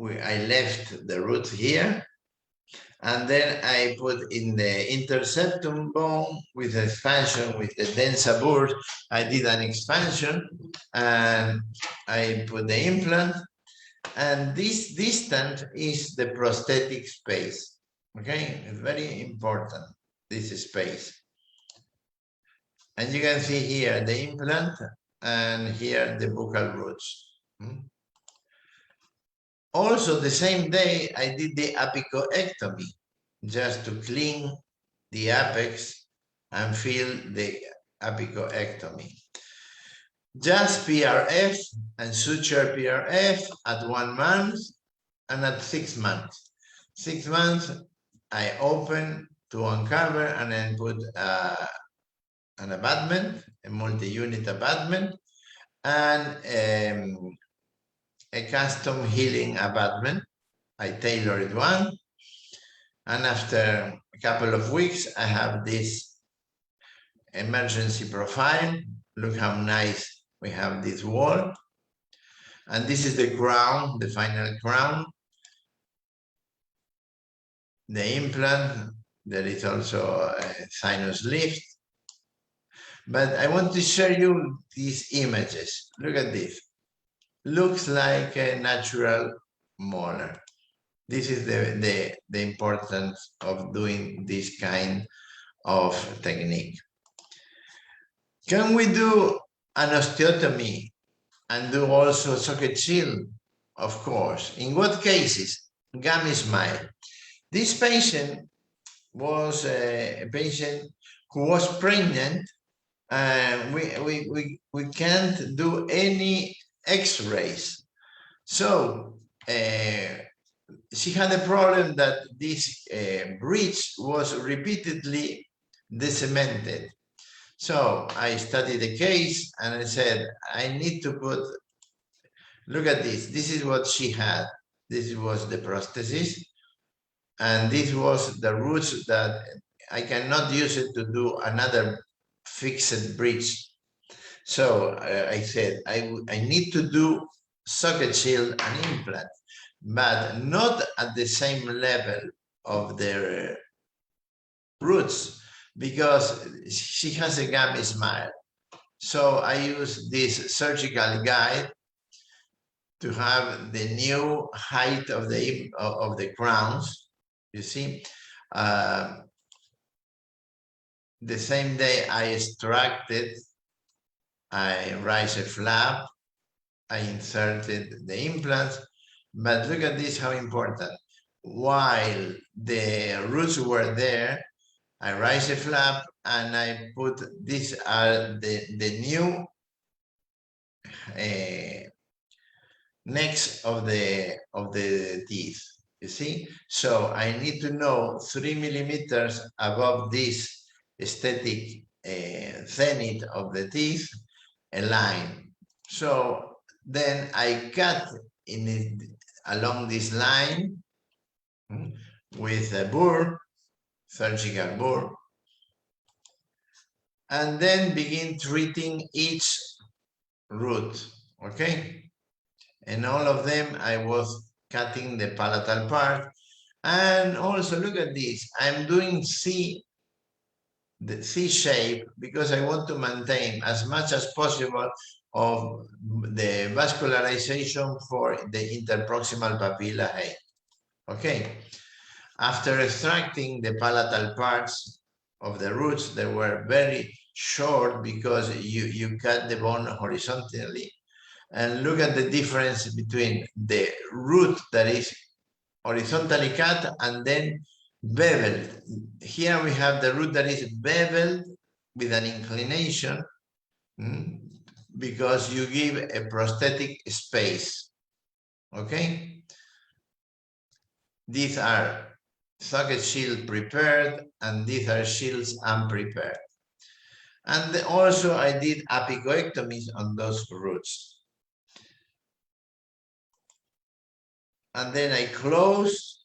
I left the root here, and then I put in the interseptum bone with expansion with the densa burr. I did an expansion, and I put the implant, and this distance is the prosthetic space. Okay, it's very important, this space. And you can see here the implant, and here the buccal roots. Also, the same day, I did the apicoectomy, just to clean the apex and fill the apicoectomy. Just PRF and suture PRF at 1 month and at 6 months. 6 months, I open to uncover and then put an abutment, a multi-unit abutment, and a custom healing abutment. I tailored one, and after a couple of weeks, I have this emergency profile. Look how nice we have this wall. And this is the crown, the final crown. The implant, there is also a sinus lift. But I want to show you these images. Look at this. Looks like a natural molar. This is the importance of doing this kind of technique. Can we do an osteotomy and do also socket shield? Of course. In what cases? Gummy smile. This patient was a patient who was pregnant, and we can't do any X-rays. So she had a problem that this bridge was repeatedly de-cemented. So I studied the case, and I said, I need to put, look at this. This is what she had. This was the prosthesis. And this was the roots that I cannot use it to do another fixed bridge. So I said, I need to do socket shield and implant, but not at the same level of their roots, because she has a gummy smile. So I use this surgical guide to have the new height of the crowns. You see, the same day I extracted, I raised a flap, I inserted the implants, but look at this, how important. While the roots were there, I raised a flap and I put, these are the new necks of the teeth, you see? So I need to know 3 millimeters above this aesthetic zenith of the teeth, a line. So then I cut in it along this line with a burr, surgical burr, and then begin treating each root, okay? And all of them, I was cutting the palatal part. And also look at this, I'm doing the C shape because I want to maintain as much as possible of the vascularization for the interproximal papillae. Okay, after extracting the palatal parts of the roots, they were very short because you cut the bone horizontally. And look at the difference between the root that is horizontally cut and then beveled. Here we have the root that is beveled with an inclination because you give a prosthetic space. Okay? These are socket shield prepared and these are shields unprepared. And also I did apicoectomies on those roots. And then I close,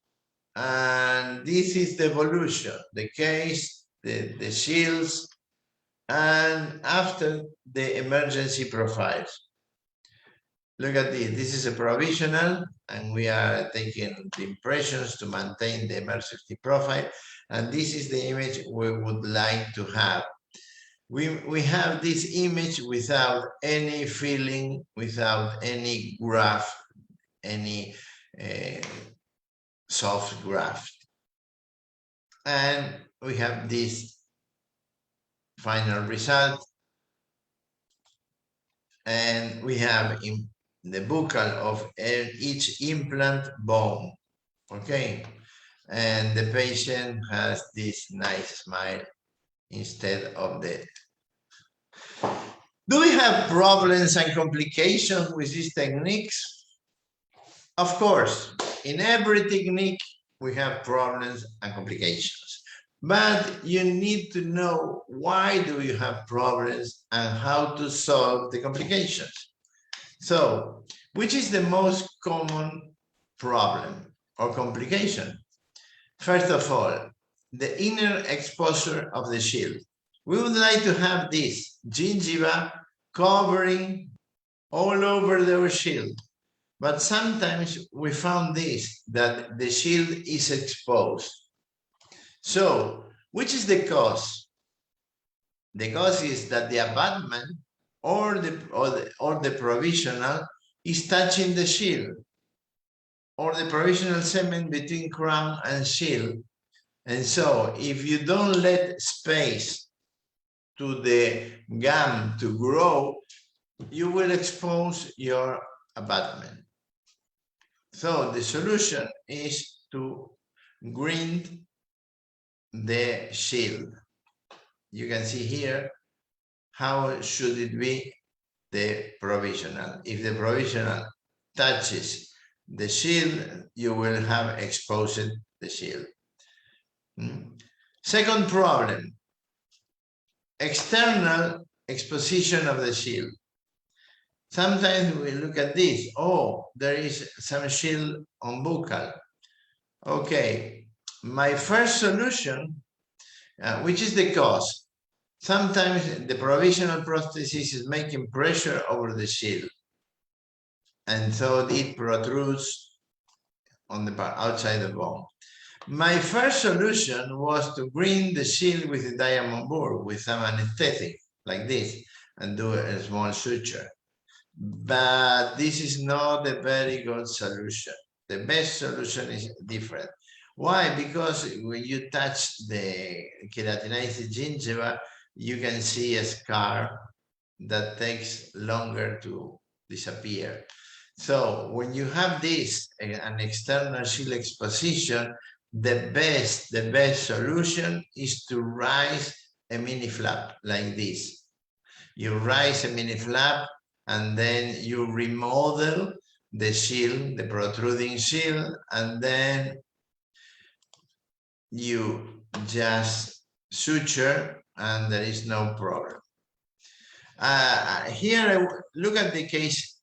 and this is the evolution, the case, the shields, and after the emergency profiles. Look at this, this is a provisional, and we are taking the impressions to maintain the emergency profile, and this is the image we would like to have. We have this image without any filling, without any graft, any soft graft. And we have this final result. And we have in the buccal of each implant bone. Okay. And the patient has this nice smile instead of the. Do we have problems and complications with these techniques? Of course, in every technique, we have problems and complications, but you need to know why do you have problems and how to solve the complications. So, which is the most common problem or complication? First of all, the inner exposure of the shield. We would like to have this gingiva covering all over the shield. But sometimes we found this, that the shield is exposed. So, which is the cause? The cause is that the abutment or the provisional is touching the shield, or the provisional segment between crown and shield. And so, if you don't let space to the gum to grow, you will expose your abutment. So the solution is to grind the shield. You can see here how should it be the provisional. If the provisional touches the shield, you will have exposed the shield. Second problem, external exposition of the shield. Sometimes we look at this, oh, there is some shield on buccal. Okay, my first solution, which is the cause? sometimes the provisional prosthesis is making pressure over the shield, and so it protrudes on the outside the bone. My first solution was to green the shield with a diamond board with some anesthetic like this and do a small suture. But this is not a very good solution. The best solution is different. Why? Because when you touch the keratinized gingiva, you can see a scar that takes longer to disappear. So when you have this, an external shield exposition, the best solution is to rise a mini flap like this. You rise a mini flap and then you remodel the shield, the protruding shield, and then you just suture and there is no problem. Here, look at the case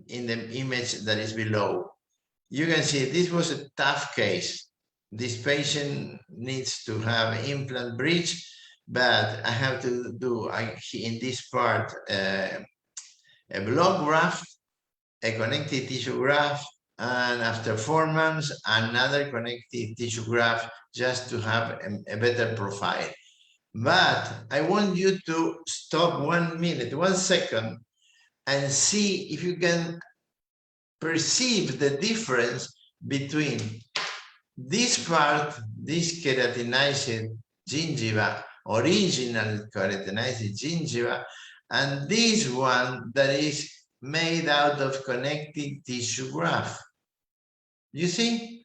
in the image that is below. You can see this was a tough case. This patient needs to have implant bridge, but I have to do in this part a block graft, a connective tissue graft, and after 4 months, another connective tissue graft just to have a better profile. But I want you to stop 1 minute, 1 second, and see if you can perceive the difference between this part, this keratinized gingiva, original keratinized gingiva, and this one that is made out of connective tissue graft. You see,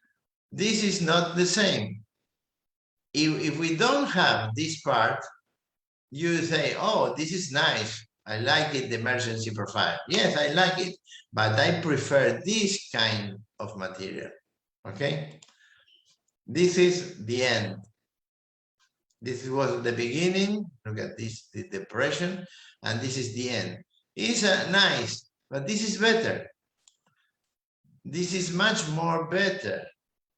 this is not the same. If we don't have this part, you say, oh, this is nice. I like it, the emergency profile. Yes, I like it, but I prefer this kind of material, okay? This is the end. This was the beginning. Look at this, the depression, and this is the end. It's nice, but this is better. This is much more better,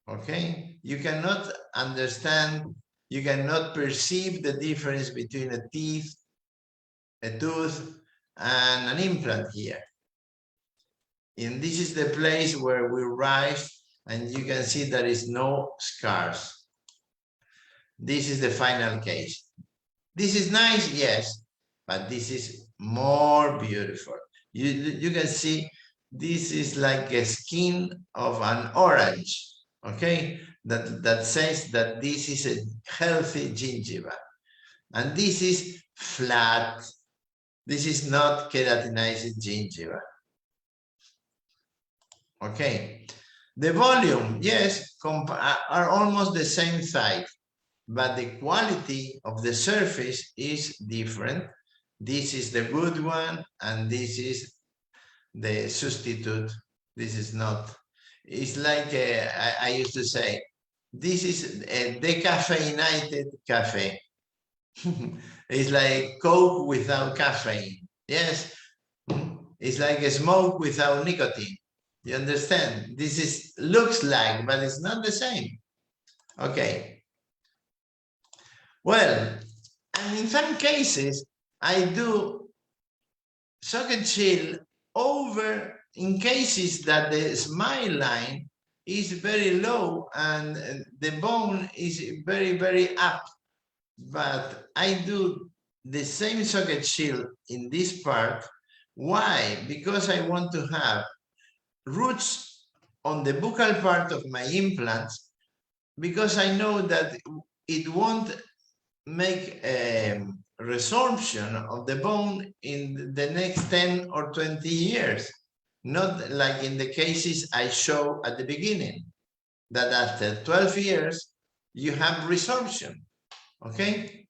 okay? You cannot understand, you cannot perceive the difference between a teeth, a tooth, and an implant here. And this is the place where we rise, and you can see there is no scars. This is the final case. This is nice, yes, but this is more beautiful. You can see this is like a skin of an orange, okay? That says that this is a healthy gingiva. And this is flat. This is not keratinized gingiva. Okay. The volume, yes, are almost the same size, but the quality of the surface is different. This is the good one, and this is the substitute. This is not. It's like I used to say, this is a decaffeinated cafe. It's like Coke without caffeine. Yes, it's like a smoke without nicotine. You understand? This is looks like, but it's not the same. Okay. Well, and in some cases, I do socket shield over in cases that the smile line is very low and the bone is very, very up. But I do the same socket shield in this part. Why? Because I want to have roots on the buccal part of my implants, because I know that it won't make a resorption of the bone in the next 10 or 20 years. Not like in the cases I show at the beginning, that after 12 years, you have resorption, okay?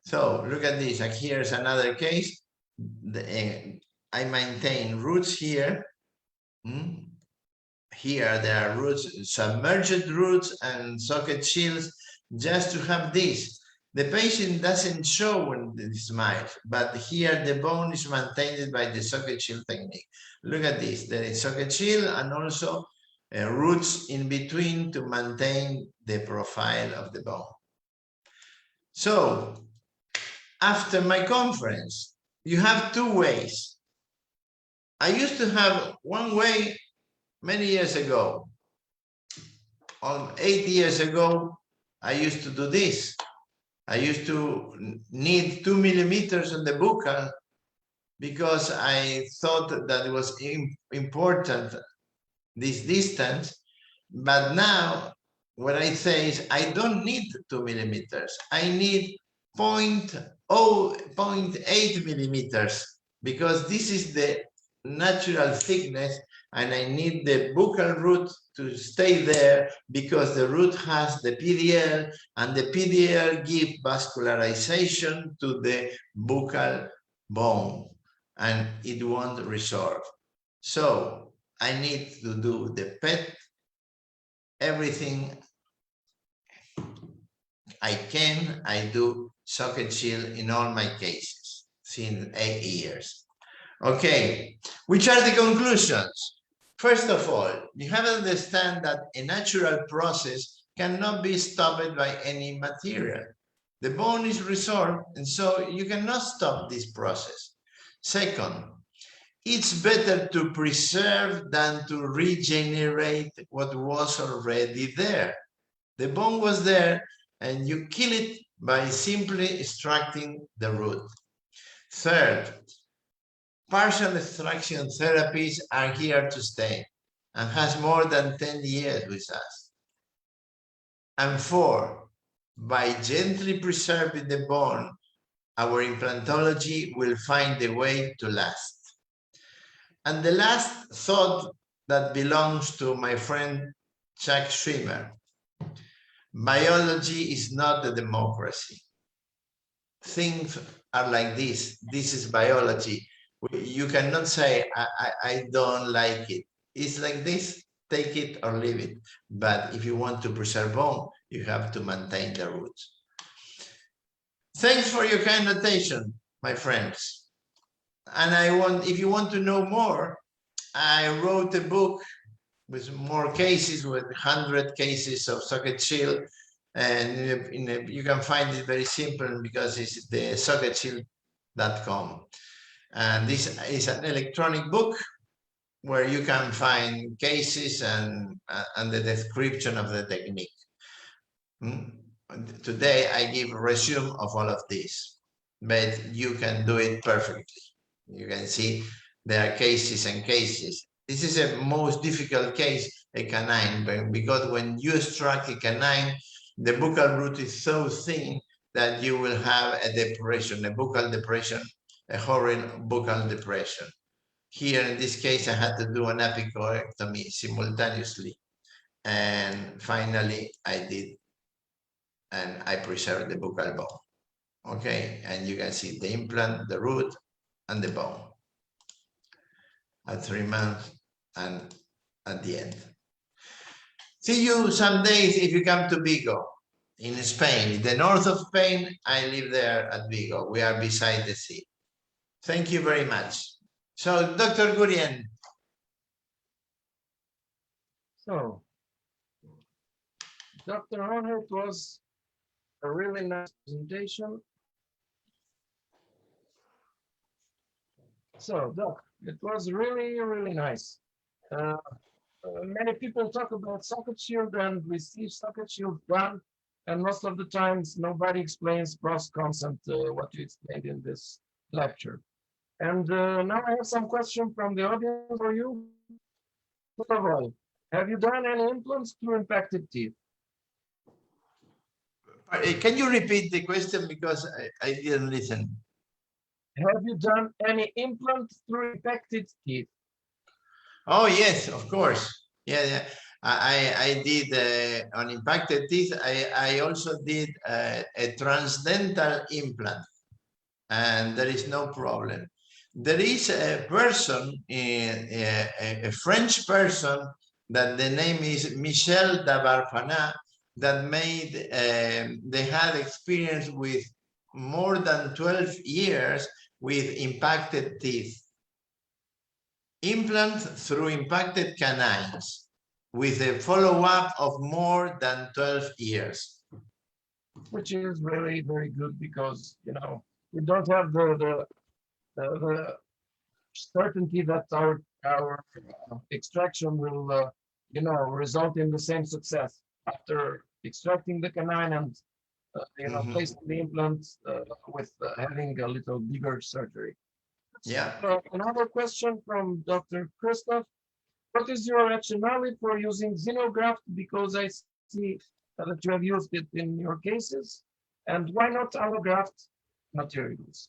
So look at this, like here's another case. I maintain roots here. Here there are roots, submerged roots and socket shields, just to have this. The patient doesn't show when they smile, but here the bone is maintained by the socket shield technique. Look at this, there is socket shield and also roots in between to maintain the profile of the bone. So after my conference. You have two ways. I used to have one way many years ago. 8 years ago, I used to do this. I used to need 2 millimeters on the buccal because I thought that it was important, this distance. But now what I say is I don't need 2 millimeters. I need 0.8 millimeters because this is the natural thickness, and I need the buccal root to stay there because the root has the PDL, and the PDL give vascularization to the buccal bone, and it won't resorb. So I need to do the PET, everything I can. I do socket shield in all my cases since 8 years. Okay, which are the conclusions? First of all, you have to understand that a natural process cannot be stopped by any material. The bone is resorbed, and so you cannot stop this process. Second, it's better to preserve than to regenerate what was already there. The bone was there, and you kill it by simply extracting the root. Third, partial extraction therapies are here to stay and has more than 10 years with us. And four, by gently preserving the bone, our implantology will find a way to last. And the last thought that belongs to my friend Chuck Schwimmer: biology is not a democracy. Things are like this. This is biology. You cannot say, I don't like it. It's like this, take it or leave it. But if you want to preserve bone, you have to maintain the roots. Thanks for your kind attention, my friends. And if you want to know more, I wrote a book with more cases, with 100 cases of socket shield. And you can find it very simple because it's the socketshield.com. And this is an electronic book where you can find cases and the description of the technique. Today I give a resume of all of this, but you can do it perfectly. You can see there are cases and cases. This is a most difficult case, a canine, because when you extract a canine, the buccal root is so thin that you will have a depression, a buccal depression, a horrid buccal depression. Here in this case, I had to do an apicoectomy simultaneously. And finally, I did, and I preserved the buccal bone. Okay, and you can see the implant, the root, and the bone at 3 months and at the end. See you some days if you come to Vigo in Spain. In the north of Spain, I live there at Vigo. We are beside the sea. Thank you very much. So, Dr. Gurian. So, Dr. Horner, it was a really nice presentation. So, Doc, it was really, really nice. Many people talk about socket shield and receive socket shield done, and most of the times nobody explains cross consent, what you explained in this lecture. And now I have some questions from the audience for you. First of all, have you done any implants through impacted teeth? Can you repeat the question because I didn't listen? Have you done any implants through impacted teeth? Oh, yes, of course. Yeah. I did on impacted teeth. I also did a transdental implant, and there is no problem. There is a person, a French person, that the name is Michel Dabarfana, that made, they had experience with more than 12 years with impacted teeth. Implant through impacted canines with a follow-up of more than 12 years. Which is really very good because, you know, we don't have the certainty that our extraction will, result in the same success after extracting the canine and placing the implant with having a little bigger surgery. Yeah. Another question from Dr. Christoph. What is your rationale for using xenograft? Because I see that you have used it in your cases. And why not allograft materials?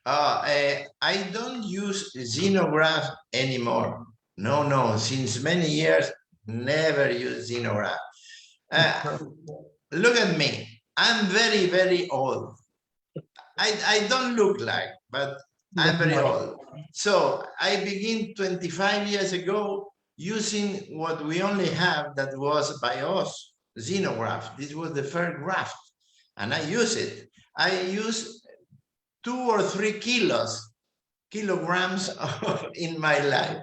I don't use xenograft anymore. No, since many years, never use xenograft. Look at me. I'm very, very old. I don't look like, but I'm very old. So I began 25 years ago using what we only have that was by us, xenograft. This was the first graft, and I use it. I use 2 or 3 kilograms in my life,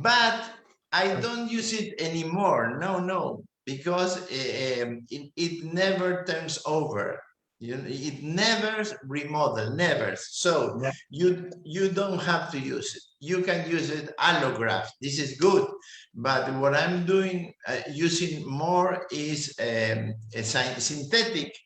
but I don't use it anymore. No, because it never turns over. It never remodel, never. So you don't have to use it. You can use it allograft. This is good, but what I'm doing using more is a synthetic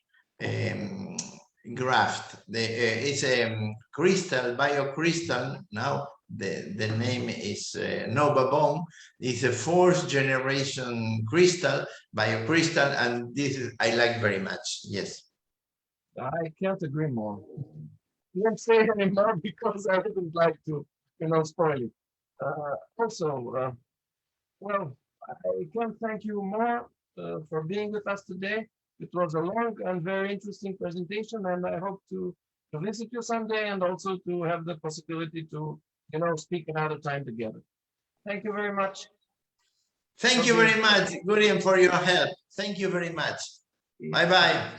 graft. It's a crystal, biocrystal. Now the name is Nova Bone. It's a 4th generation crystal, biocrystal, and this is I like very much. Yes. I can't agree more. I can't say anymore because I wouldn't like to, spoil it. Well, I can't thank you more for being with us today. It was a long and very interesting presentation, and I hope to visit you someday and also to have the possibility to, speak another time together. Thank you very much. Thank you very much, Gurian, for your help. Thank you very much. Bye-bye.